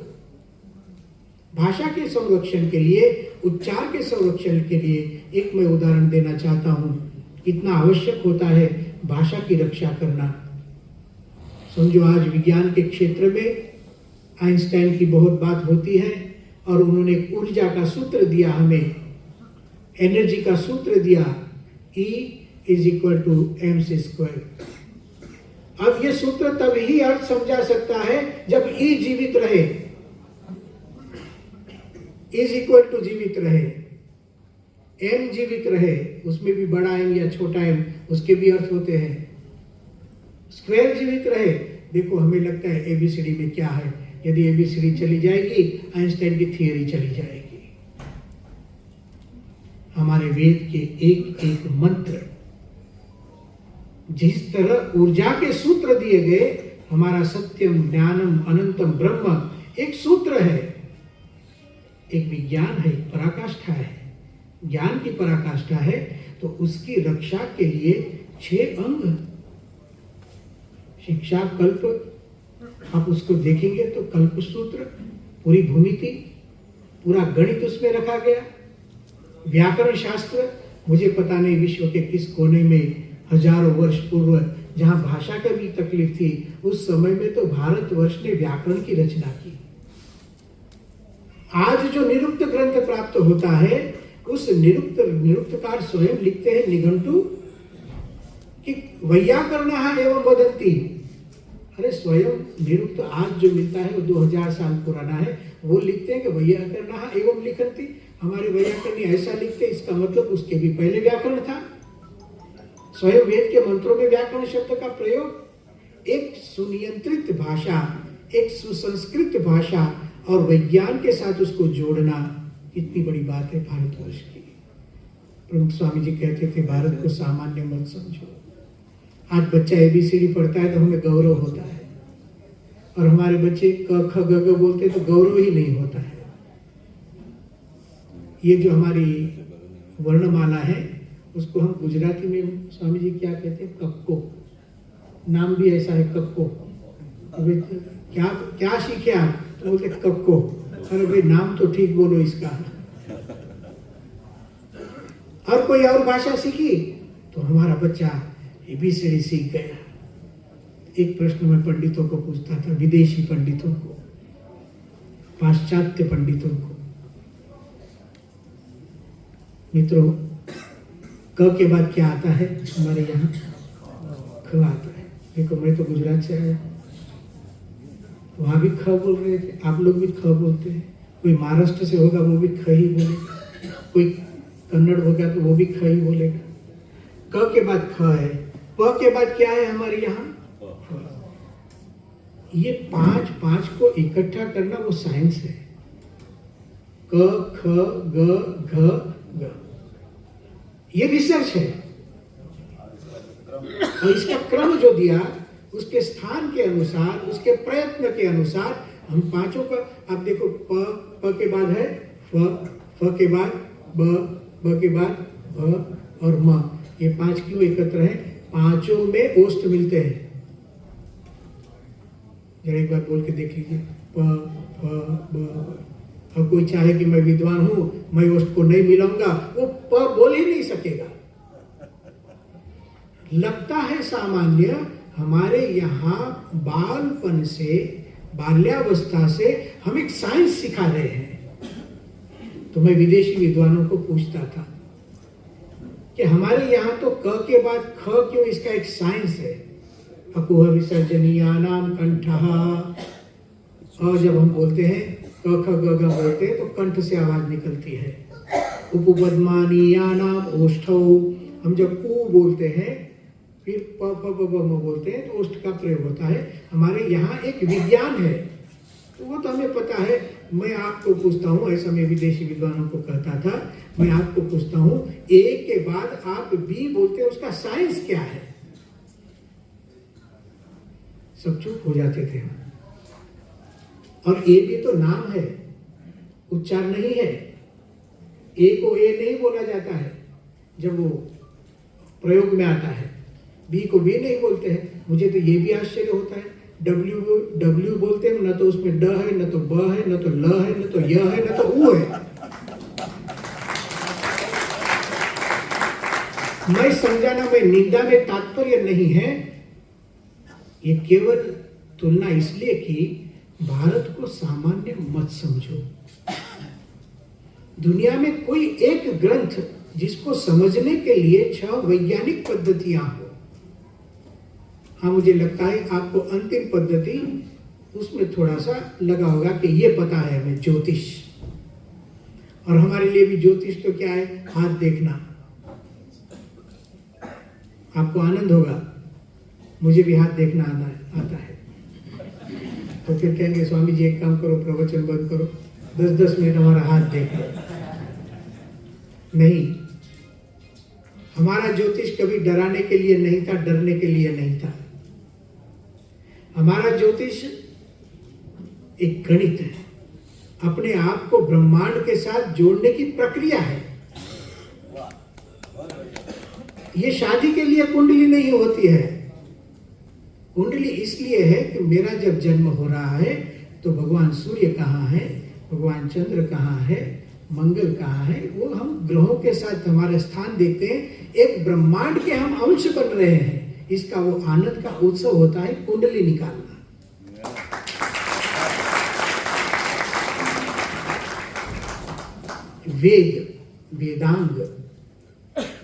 भाषा के संरक्षण के लिए, उच्चार के संरक्षण के लिए। एक मैं उदाहरण देना चाहता हूँ, कितना आवश्यक होता है भाषा की रक्षा करना। समझो आज विज्ञान के क्षेत्र में आइंस्टाइन की बहुत बात होती है, और उन्होंने ऊर्जा का सूत्र दिया हमें, एनर्जी का सूत्र दिया, E = mc²। अब ये सूत्र तभी अर्थ समझा सकता है जब E जीवित रहे, E जीवित रहे, M जीवित रहे, उसमें भी बड़ा M या छोटा M, उसके भी अर्थ होते हैं। स्क्वायर जीवित रहे। देखो हमें लगता है ABCD में क्या है, यदि ABCD चली जाएगी, आइंस्टाइन की थियरी चली जाएगी। हमारे वेद के एक एक मंत्र, जिस तरह ऊर्जा के सूत्र दिए गए, हमारा सत्यम ज्ञानम अनंतम ब्रह्म एक सूत्र है, एक विज्ञान है, एक पराकाष्ठा है, ज्ञान की पराकाष्ठा है। तो उसकी रक्षा के लिए 6 अंग, शिक्षा, कल्प, आप उसको देखेंगे तो कल्प सूत्र, पूरी भूमिति, पूरा गणित उसमें रखा गया। व्याकरण शास्त्र, मुझे पता नहीं विश्व के किस कोने में हजारों वर्ष पूर्व जहां भाषा का भी तकलीफ थी, उस समय में तो भारतवर्ष ने व्याकरण की रचना की। आज जो निरुक्त ग्रंथ प्राप्त होता है, उस निरुक्तकार स्वयं लिखते हैं निघंटु कि वैयाकरणः एवं वदन्ति। अरे स्वयं निरुक्त आज जो मिलता है वो 2000 साल पुराना है, वो लिखते हैं कि वैयाकरणः एवं लिखन्ति। हमारे वैयाकरणी ऐसा लिखते, इसका मतलब उसके भी पहले व्याकरण था। स्वयं वेद के मंत्रों में व्याकरण शब्द का प्रयोग। एक सुनियंत्रित भाषा, एक सुसंस्कृत भाषा और विज्ञान के साथ उसको जोड़ना कितनी बड़ी बात है भारतवर्ष की। प्रमुख स्वामी जी कहते थे, भारत को सामान्य मत समझो। आज बच्चा ABCD पढ़ता है तो हमें गौरव होता है, और हमारे बच्चे क ख ग घ बोलते हैं तो गौरव ही नहीं होता है। ये जो हमारी वर्णमाला है, उसको हम गुजराती में स्वामी जी क्या कहते हैं, कक्को। नाम भी ऐसा है, कक्को। क्या क्या सीखे आप? तो बोलते कक्को। अरे भाई नाम तो ठीक बोलो इसका। और कोई और भाषा सीखी तो हमारा बच्चा ABCD सीख गया। एक प्रश्न मैं पंडितों को पूछता था, विदेशी पंडितों को, पाश्चात्य पंडितों को, मित्रों, क के बाद क्या आता है हमारे यहाँ? ख आता है। देखो मैं तो गुजरात से आया, वहां भी ख बोल रहे थे, आप लोग भी ख बोलते हैं। कोई महाराष्ट्र से होगा वो भी ख ही बोलेगा, कोई कन्नड़ होगा तो वो भी ख ही बोलेगा। क के बाद ख है, प के बाद क्या है हमारे यहाँ? ये 5 को इकट्ठा करना वो साइंस है। क ख ग घ ग, ये रिसर्च है। और इसका क्रम जो दिया, उसके स्थान के अनुसार, उसके प्रयत्न के अनुसार हम 5 का, आप देखो प के बाद है फ के बाद ब के बाद भ और म। ये 5 क्यों एकत्र है? 5 में ओष्ठ मिलते हैं। जरा एक बार बोल के देख लीजिए, प फ ब। और कोई चाहे कि मैं विद्वान हूं, मैं उसको नहीं मिलाऊंगा, वो प बोल ही नहीं सकेगा। लगता है सामान्य, हमारे यहाँ बालपन से, बाल्यावस्था से हम एक साइंस सिखा रहे हैं। तो मैं विदेशी विद्वानों को पूछता था कि हमारे यहाँ तो क के बाद ख क्यों? इसका एक साइंस है। अकुह विसर्जनीयानाम कंठः। और जब हम बोलते हैं क ख ग घ बोलते हैं तो कंठ से आवाज निकलती है। उपपद्मानीयानाम ओष्ठौ, हम जब ऊ बोलते हैं फिर प फ ब ब म बोलते हैं तो ओष्ठ का प्रयोग होता है। हमारे यहाँ एक विज्ञान है, तो वो तो हमें पता है। मैं आपको पूछता हूँ, ऐसा मैं विदेशी विद्वानों को कहता था, मैं आपको पूछता हूँ ए के बाद आप बी बोलते हैं, उसका साइंस क्या है? सब चुप हो जाते थे। और ए भी तो नाम है, उच्चार नहीं है। ए को ए नहीं बोला जाता है जब वो प्रयोग में आता है, बी को बी नहीं बोलते हैं। मुझे तो ये भी आश्चर्य होता है, डब्ल्यू बोलते हैं, न तो उसमें ड है, न तो ब है, न तो ल है, न तो य है, न तो ऊ है। मैं समझाना में निंदा में तात्पर्य नहीं है, ये केवल तुलना इसलिए कि भारत को सामान्य मत समझो। दुनिया में कोई एक ग्रंथ जिसको समझने के लिए 6 वैज्ञानिक पद्धतियां हो। हाँ, मुझे लगता है आपको अंतिम पद्धति उसमें थोड़ा सा लगा होगा कि ये पता है हमें ज्योतिष, और हमारे लिए भी ज्योतिष तो क्या है? हाथ देखना। आपको आनंद होगा, मुझे भी हाथ देखना आता है। तो फिर कहेंगे स्वामी जी एक काम करो, प्रवचन बंद करो, 10-10 मिनट हमारा हाथ देखो। नहीं, हमारा ज्योतिष कभी डराने के लिए नहीं था, डरने के लिए नहीं था। हमारा ज्योतिष एक गणित है, अपने आप को ब्रह्मांड के साथ जोड़ने की प्रक्रिया है। ये शादी के लिए कुंडली नहीं होती है। कुंडली इसलिए है कि मेरा जब जन्म हो रहा है तो भगवान सूर्य कहाँ है, भगवान चंद्र कहाँ है, मंगल कहाँ है, वो हम ग्रहों के साथ हमारे स्थान देखते हैं। एक ब्रह्मांड के हम अंश बन रहे हैं। इसका वो आनंद का उत्सव होता है कुंडली निकालना। वेदांग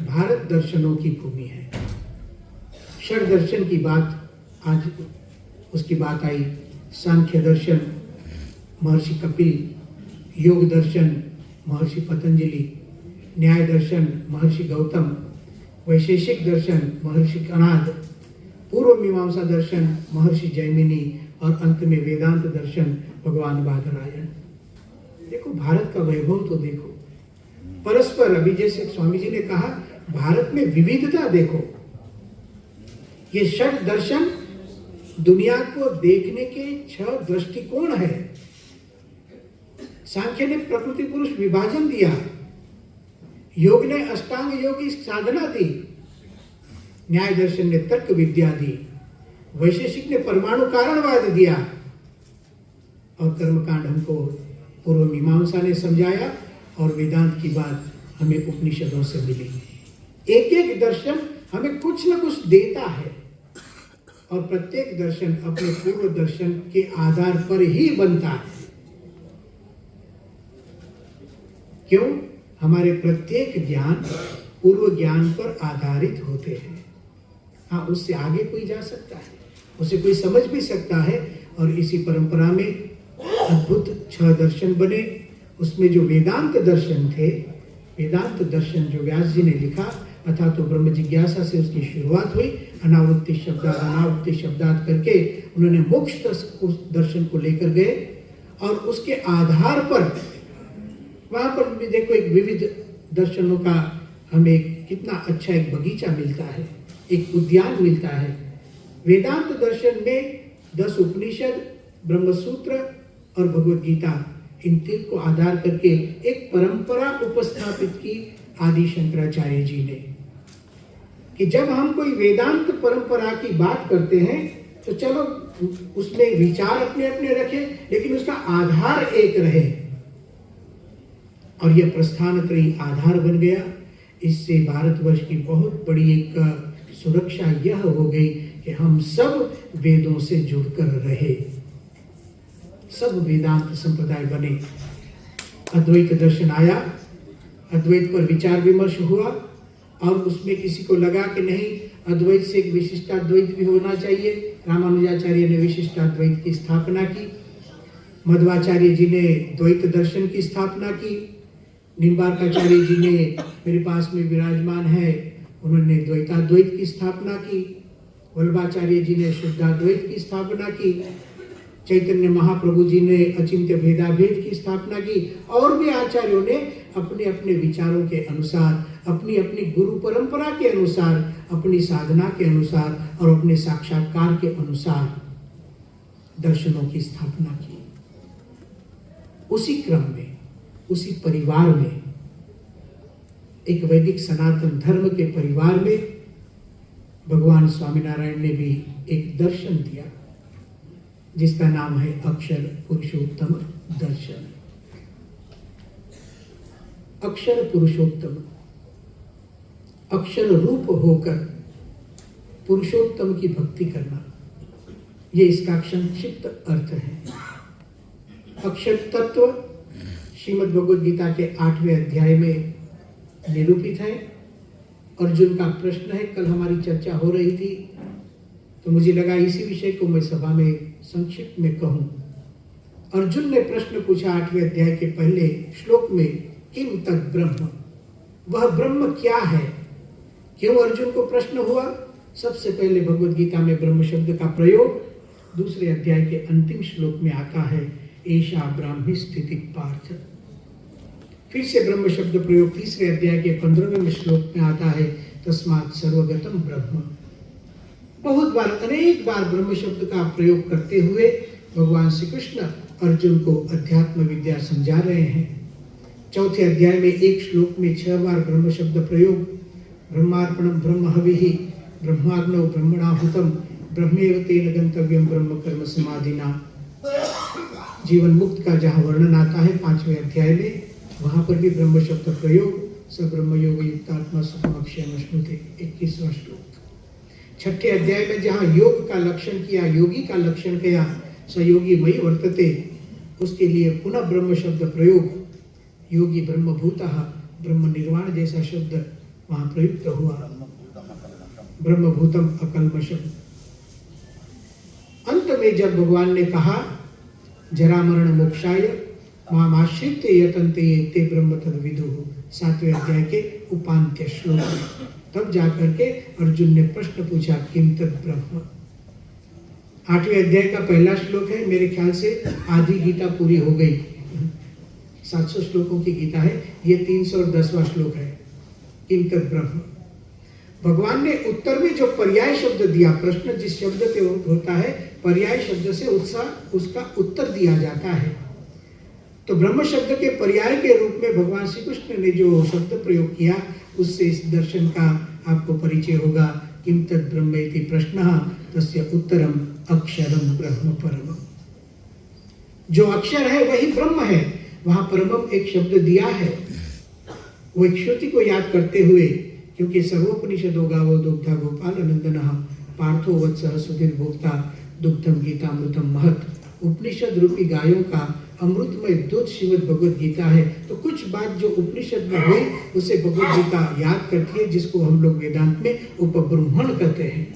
भारत दर्शनों की भूमि है। षड दर्शन की बात आज उसकी बात आई। सांख्य दर्शन महर्षि कपिल, योग दर्शन महर्षि पतंजलि, न्याय दर्शन महर्षि गौतम, वैशेषिक दर्शन महर्षि कणाद, पूर्व मीमांसा दर्शन महर्षि जैमिनी, और अंत में वेदांत दर्शन भगवान बादरायण। देखो भारत का वैभव तो देखो, परस्पर। अभी जैसे स्वामी जी ने कहा, भारत में विविधता देखो। ये षड दर्शन दुनिया को देखने के 6 दृष्टिकोण है। सांख्य ने प्रकृति पुरुष विभाजन दिया, योग ने अष्टांग योग की साधना दी, न्याय दर्शन ने तर्क विद्या दी, वैशेषिक ने परमाणु कारणवाद दिया, और कर्मकांड हमको पूर्व मीमांसा ने समझाया, और वेदांत की बात हमें उपनिषदों से मिली। एक एक दर्शन हमें कुछ न कुछ देता है, और प्रत्येक दर्शन अपने पूर्व दर्शन के आधार पर ही बनता है। क्यों? हमारे प्रत्येक ज्ञान पूर्व ज्ञान पर आधारित होते हैं। हाँ, उससे आगे कोई जा सकता है, उसे कोई समझ भी सकता है। और इसी परंपरा में अद्भुत 6 दर्शन बने। उसमें जो वेदांत दर्शन थे, वेदांत दर्शन जो व्यास जी ने लिखा, अथा तो ब्रह्म जिज्ञासा से उसकी शुरुआत हुई। अनावृत्ति शब्दात अनावृत्ति शब्दात करके उन्होंने मोक्ष दर्शन को लेकर गए, और उसके आधार पर वहां पर भी देखो एक विविध दर्शनों का हमें कितना अच्छा एक बगीचा मिलता है, एक उद्यान मिलता है। वेदांत दर्शन में 10 उपनिषद, ब्रह्मसूत्र और भगवद गीता, इन 3 को आधार करके एक परंपरा उपस्थापित की आदि शंकराचार्य जी ने, कि जब हम कोई वेदांत परंपरा की बात करते हैं तो चलो उसमें विचार अपने अपने रखें, लेकिन उसका आधार एक रहे। और यह प्रस्थान त्रयी आधार बन गया। इससे भारतवर्ष की बहुत बड़ी एक सुरक्षा यह हो गई कि हम सब वेदों से जुड़कर रहे, सब वेदांत संप्रदाय बने। अद्वैत दर्शन आया, अद्वैत पर विचार विमर्श हुआ, और उसमें किसी को लगा कि नहीं, अद्वैत से एक विशिष्टाद्वैत भी होना चाहिए। रामानुजाचार्य ने विशिष्टाद्वैत की स्थापना की। मध्वाचार्य जी ने द्वैत दर्शन की स्थापना की। निम्बार्काचार्य जी ने, मेरे पास में विराजमान है, उन्होंने द्वैताद्वैत की स्थापना की। वल्लभाचार्य जी ने शुद्धाद्वैत की स्थापना की। चैतन्य महाप्रभु जी ने अचिंत्य भेदाभेद की स्थापना की। और भी आचार्यों ने अपने अपने विचारों के अनुसार, अपनी अपनी गुरु परंपरा के अनुसार, अपनी साधना के अनुसार और अपने साक्षात्कार के अनुसार दर्शनों की स्थापना की। उसी क्रम में, उसी परिवार में, एक वैदिक सनातन धर्म के परिवार में भगवान स्वामीनारायण ने भी एक दर्शन दिया जिसका नाम है अक्षर पुरुषोत्तम दर्शन। अक्षर पुरुषोत्तम, अक्षर रूप होकर पुरुषोत्तम की भक्ति करना, ये इसका संक्षिप्त अर्थ है। अक्षर तत्व श्रीमद् भगवद गीता के 8वें अध्याय में निरूपित है। अर्जुन का प्रश्न है, कल हमारी चर्चा हो रही थी तो मुझे लगा इसी विषय को मैं सभा में संक्षिप्त में कहूं। अर्जुन ने प्रश्न पूछा 8वें अध्याय के पहले श्लोक में, किम तद ब्रह्म, वह ब्रह्म क्या है। क्यों अर्जुन को प्रश्न हुआ? सबसे पहले भगवद गीता में ब्रह्म शब्द का प्रयोग 2 अध्याय के अंतिम श्लोक में आता है, एषा ब्राह्मी स्थिति पार्थ। फिर से ब्रह्म शब्द प्रयोग 3 अध्याय के 15वें श्लोक में आता है, तस्मात् सर्वगतम ब्रह्म। बहुत बार, अनेक बार ब्रह्म शब्द का प्रयोग करते हुए भगवान श्री कृष्ण अर्जुन को अध्यात्म विद्या समझा रहे हैं। 4थे अध्याय में एक श्लोक में 6 बार ब्रह्म शब्द प्रयोग, ब्रह्मार्पणम ब्रह्म हविः ब्रह्माग्नौ ब्रह्मणाहुतम ब्रह्मेव तेन गंतव्यम ब्रह्म कर्म समाधिना। जीवन मुक्त का जहाँ वर्णन आता है 5वें अध्याय में, वहां पर भी ब्रह्म शब्द प्रयोग, स ब्रह्म योग युक्तात्मा सुखम अक्षयम अश्नुते, 21वां श्लोक। 6ठे अध्याय में जहाँ योग का लक्षण किया, योगी का लक्षण किया, स योगी मयि वर्तते, उसके लिए पुनः ब्रह्म शब्द प्रयोग, योगी ब्रह्मभूतः, ब्रह्म निर्वाण जैसा शब्द वहां प्रयुक्त हुआ, ब्रह्मभूतम अकल्मषम। अंत में जब भगवान ने कहा जरा मरण मोक्षाय मामाश्रित्य यतन्ते ये ते ब्रह्म तद्विदुः, 7वें अध्याय के उपांत्य श्लोक में, तब जाकर के अर्जुन ने प्रश्न पूछा, किम तद ब्रह्म। 8वें अध्याय का पहला श्लोक है, मेरे ख्याल से आधी गीता पूरी हो गई। 700 श्लोकों की गीता है, ये 310वां श्लोक है, किम तद ब्रह्म। भगवान ने उत्तर में जो पर्याय शब्द दिया, प्रश्न जिस शब्द से होता है, पर्याय शब्द से उसका उत्तर दिया जाता है। तो ब्रह्म शब्द के पर्याय के रूप में भगवान श्री कृष्ण ने जो शब्द प्रयोग किया, उससे इस दर्शन का आपको परिचय होगा। किम तद ब्रह्म इति प्रश्नः तस्य उत्तरम अक्षरम ब्रह्म परमम्। जो अक्षर है वही ब्रह्म है, वहां परमम एक शब्द दिया है। वो एक श्रुति को याद करते हुए, क्योंकि सर्वोपनिषदो गावो दुग्धा गोपाल नंदनः पार्थो वत्सः सुधीर भोक्ता दुग्धम गीतामृतम महत्। उपनिषद रूपी गायों का अमृतमय दूध श्रीमद् भगवद गीता है। तो कुछ बात जो उपनिषद में हुई उसे भगवद गीता याद करती है, जिसको हम लोग वेदांत में उपब्रह्मण कहते हैं।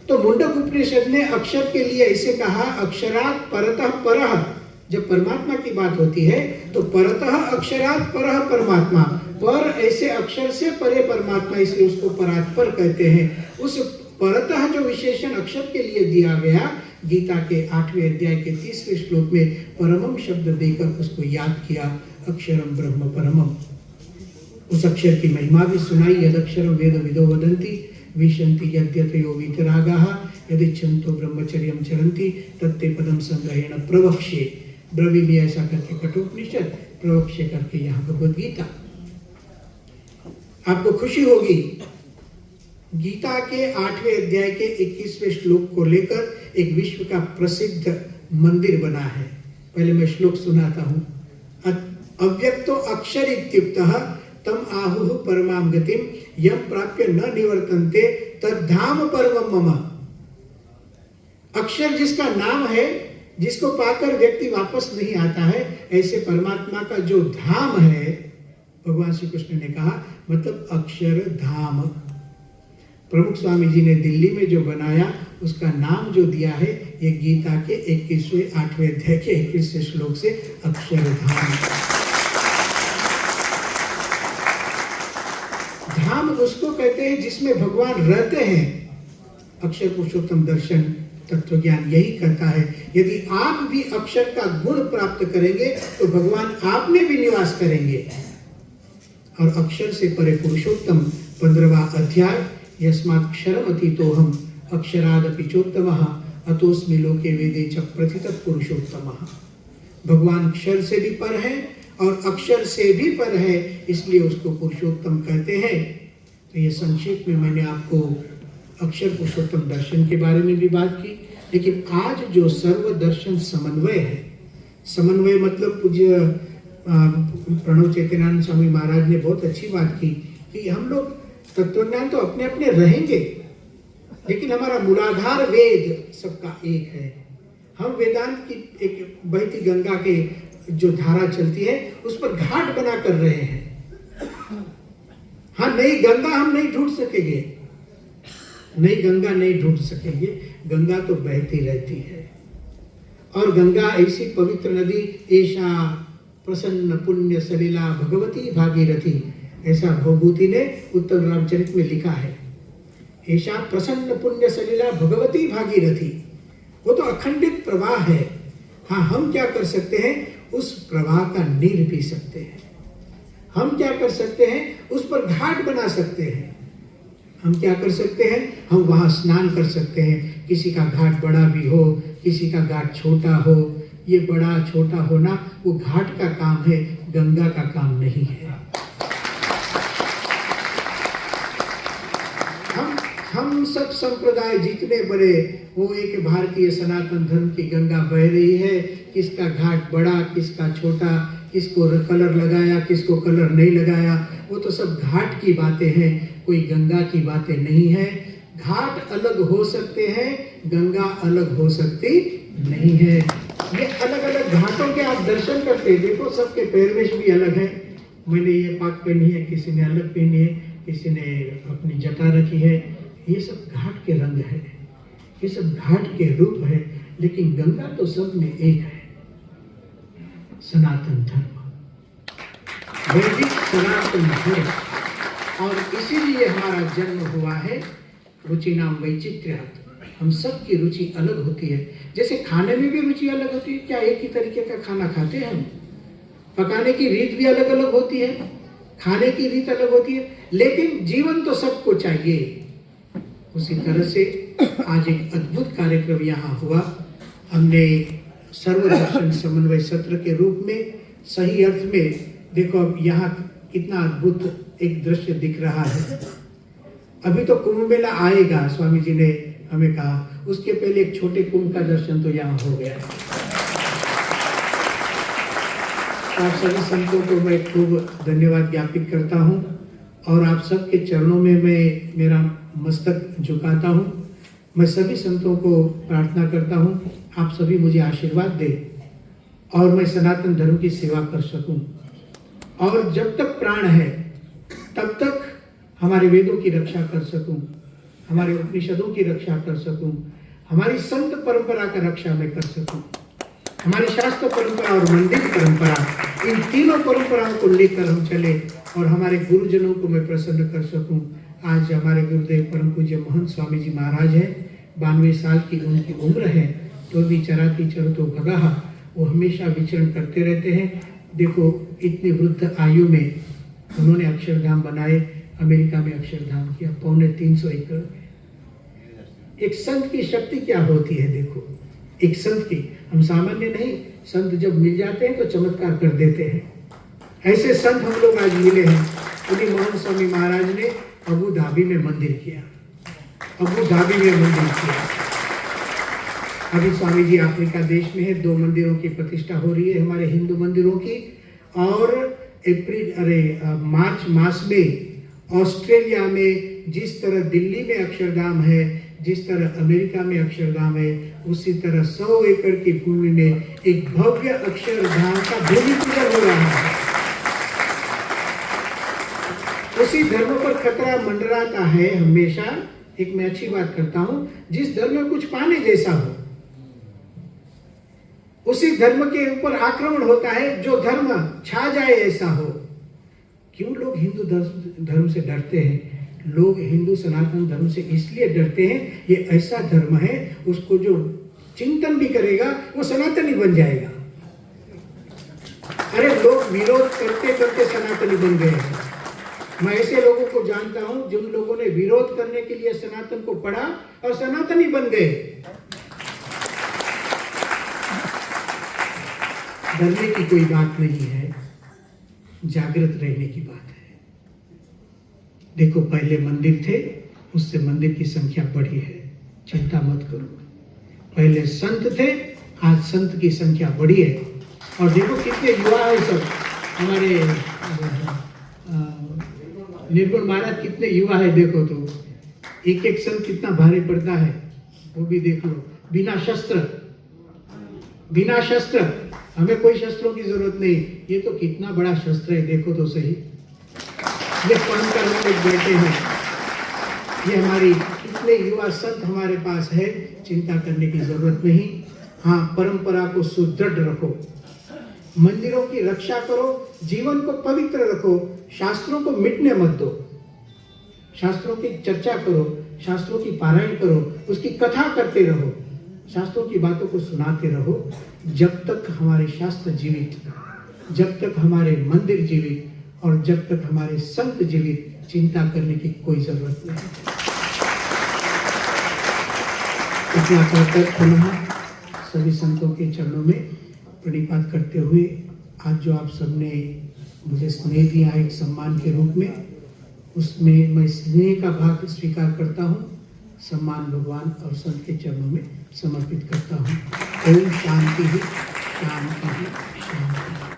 तो मुंडक उपनिषद ने अक्षर के लिए ऐसे कहा, अक्षरात् परतः परः। जब परमात्मा की बात होती है तो परतः अक्षरात् परः परमात्मा, पर ऐसे अक्षर से परे परमात्मा, इसलिए उसको परात्पर कहते हैं। उस परतः जो विशेषण अक्षर के लिए दिया गया, गीता के 8वें अध्याय के 30वें श्लोक में परमम शब्द देकर उसको याद किया, अक्षरम ब्रह्म परमम। उस अक्षर की महिमा भी सुनाई, यदक्षरम वेद विदो वदन्ति विशन्ति यद्यतयो वीतरागाः यदिच्छन्तो ब्रह्मचर्यम चरन्ति तत्ते पदम संग्रहेण प्रवक्ष्ये। ब्रवी में ऐसा करके कठोपनिषद, प्रवक्ष्य करके यहाँ भगवद गीता। आपको खुशी होगी, गीता के 8वें अध्याय के 21वें श्लोक को लेकर एक विश्व का प्रसिद्ध मंदिर बना है। पहले मैं श्लोक सुनाता हूं। अव्यक्तो अक्षर इत्युक्तः तम आहुः परमां गतिम यम प्राप्य न निवर्तन्ते तद्धाम परमं मम। अक्षर जिसका नाम है, जिसको पाकर व्यक्ति वापस नहीं आता है, ऐसे परमात्मा का जो धाम है, भगवान श्री कृष्ण ने कहा, मतलब अक्षर धाम। प्रमुख स्वामी जी ने दिल्ली में जो बनाया, उसका नाम जो दिया है ये गीता के 21वें 8वें अध्याय के 21वें श्लोक से अक्षरधाम। धाम उसको कहते हैं जिसमें भगवान रहते हैं। अक्षर पुरुषोत्तम दर्शन तत्व ज्ञान यही कहता है, यदि आप भी अक्षर का गुण प्राप्त करेंगे तो भगवान आप में भी निवास करेंगे। और अक्षर से परे पुरुषोत्तम 15वां अध्याय, यस्माक्षरम अतीतोहम अक्षरादपि चोत्तमः अतोस्मि लोके वेदे च प्रथितः पुरुषोत्तमः। भगवान अक्षर से भी पर है और अक्षर से भी पर है, इसलिए उसको पुरुषोत्तम कहते हैं। तो ये संक्षेप में मैंने आपको अक्षर पुरुषोत्तम दर्शन के बारे में भी बात की। लेकिन आज जो सर्व दर्शन समन्वय है, समन्वय मतलब पूज्य प्रणव चैतन्यानंद स्वामी महाराज ने बहुत अच्छी बात की कि हम लोग तत्वज्ञान तो अपने अपने रहेंगे, लेकिन हमारा मूलाधार वेद सबका एक है। हम वेदांत की एक बहती गंगा के जो धारा चलती है उस पर घाट बना कर रहे हैं। हाँ, नई गंगा हम नहीं ढूंढ सकेंगे, नई गंगा नहीं ढूंढ सकेंगे, गंगा तो बहती रहती है। और गंगा ऐसी पवित्र नदी, ऐसा प्रसन्न पुण्य सलिला भगवती भागीरथी, ऐसा भवभूति ने उत्तम रामचरित में लिखा है। ऐसा प्रसन्न पुण्य सलिला भगवती भागीरथी, वो तो अखंडित प्रवाह है। हाँ, हम क्या कर सकते हैं, उस प्रवाह का नीर पी सकते हैं। हम क्या कर सकते हैं, उस पर घाट बना सकते हैं। हम क्या कर सकते हैं, हम वहां स्नान कर सकते हैं। किसी का घाट बड़ा भी हो, किसी का घाट छोटा हो, ये बड़ा छोटा होना वो घाट का काम है, गंगा का काम नहीं है। हम सब संप्रदाय जितने बड़े, वो एक भारतीय सनातन धर्म की गंगा बह रही है। किसका घाट बड़ा, किसका छोटा, किसको कलर लगाया, किसको कलर नहीं लगाया, वो तो सब घाट की बातें हैं, कोई गंगा की बातें नहीं है। घाट अलग हो सकते हैं, गंगा अलग हो सकती नहीं है। ये अलग अलग घाटों के आप दर्शन करते हैं, देखो सबके पहरवेश भी अलग है। मैंने ये पाक पहनी है, किसी ने अलग पहनी है, किसी ने अपनी जटा रखी है। ये सब घाट के रंग है, ये सब घाट के रूप है, लेकिन गंगा तो सब में एक है। सनातन धर्म, वैदिक सनातन धर्म, और इसीलिए हमारा जन्म हुआ है। रुचि नाम वैचित्र्यात्, हम सब की रुचि अलग होती है। जैसे खाने में भी रुचि अलग होती है, क्या एक ही तरीके का खाना खाते हैं हम? पकाने की रीत भी अलग अलग होती है, खाने की रीत अलग होती है, लेकिन जीवन तो सबको चाहिए। उसी तरह से आज एक अद्भुत कार्यक्रम यहाँ हुआ। हमने सर्वदर्शन समन्वय सत्र के रूप में, सही अर्थ में देखो अब यहाँ कितना अद्भुत एक दृश्य दिख रहा है। अभी तो कुंभ मेला आएगा, स्वामी जी ने हमें कहा, उसके पहले एक छोटे कुंभ का दर्शन तो यहाँ हो गया है। आप सभी संतों को मैं खूब धन्यवाद ज्ञापित करता हूँ और आप सबके चरणों में मैं मेरा मस्तक झुकाता हूँ। मैं सभी संतों को प्रार्थना करता हूँ आप सभी मुझे आशीर्वाद दें और मैं सनातन धर्म की सेवा कर सकूं, और जब तक प्राण है तब तक हमारे वेदों की रक्षा कर सकूं, हमारे उपनिषदों की रक्षा कर सकूं, हमारी संत परंपरा का रक्षा मैं कर सकूं, हमारी शास्त्र परंपरा और मंदिर परंपरा, इन तीनों परंपराओं को लेकर हम चले और हमारे गुरुजनों को मैं प्रसन्न कर सकूं। आज हमारे गुरुदेव परम पूज्य महंत स्वामी जी महाराज हैं, 92 साल की उनकी उम्र है, तो भी चराती चरतो भगहा, वो हमेशा विचरण करते रहते हैं। देखो इतनी वृद्ध आयु में उन्होंने अक्षरधाम बनाए, अमेरिका में अक्षरधाम किया, 350 एकड़। एक संत की शक्ति क्या होती है, देखो एक संत की, हम सामान्य नहीं, संत जब मिल जाते हैं तो चमत्कार कर देते हैं। ऐसे संत हम लोग आज मिले हैं। उन्हीं मोहन स्वामी महाराज ने अबू धाबी में मंदिर किया, अबू धाबी में मंदिर किया। अभी स्वामी जी अफ्रीका देश में है, 2 मंदिरों की प्रतिष्ठा हो रही है हमारे हिंदू मंदिरों की। और मार्च मास में ऑस्ट्रेलिया में जिस तरह दिल्ली में अक्षरधाम है, जिस तरह अमेरिका में अक्षरधाम है, उसी तरह 100 एकड़ की भूमि में एक भव्य अक्षरधाम का भूमि पूजन हो रहा है। उसी धर्म पर खतरा मंडराता है हमेशा। एक मैं अच्छी बात करता हूँ, जिस धर्म में कुछ पाने जैसा हो, उसी धर्म के ऊपर आक्रमण होता है जो धर्म छा जाए ऐसा हो। क्यों लोग हिंदू धर्म से डरते हैं? लोग हिंदू सनातन धर्म से इसलिए डरते हैं, ये ऐसा धर्म है उसको जो चिंतन भी करेगा वो सनातनी बन जाएगा। अरे लोग विरोध करते करते सनातनी बन गए हैं। मैं ऐसे लोगों को जानता हूं जिन लोगों ने विरोध करने के लिए सनातन को पढ़ा और सनातनी बन गए। डरने की कोई बात नहीं है, जागृत रहने की बात है। देखो पहले मंदिर थे, उससे मंदिर की संख्या बढ़ी है, चिंता मत करो। पहले संत थे, आज संत की संख्या बढ़ी है। और देखो कितने युवा है सब हमारे निर्गुण महाराज, कितने युवा है देखो तो। एक एक संत कितना भारी पड़ता है वो भी देख लो। बिना शस्त्र, हमें कोई शस्त्रों की जरूरत नहीं। ये तो कितना बड़ा शस्त्र है देखो तो सही। ये पढ़कर हम लोग बैठे हैं। ये हमारी कितने युवा संत हमारे पास है, चिंता करने की जरूरत नहीं। हाँ, परंपरा को सुदृढ़ रखो, मंदिरों की रक्षा करो, जीवन को पवित्र रखो, शास्त्रों को मिटने मत दो। शास्त्रों की चर्चा करो, शास्त्रों की पारायण करो, उसकी कथा करते रहो, शास्त्रों की बातों को सुनाते रहो। जब तक हमारे शास्त्र जीवित, जब तक हमारे मंदिर जीवित और जब तक हमारे संत जीवित, चिंता करने की कोई जरूरत नहीं। इतना कहकर पुनः सभी संतों के चरणों में प्रणिपात करते हुए, आज जो आप सबने मुझे स्नेह दिया एक सम्मान के रूप में, उसमें मैं स्नेह का भाग स्वीकार करता हूँ। सम्मान भगवान और संत के चरणों में समर्पित करता हूँ। ओम शांति ही शांति ही शांति।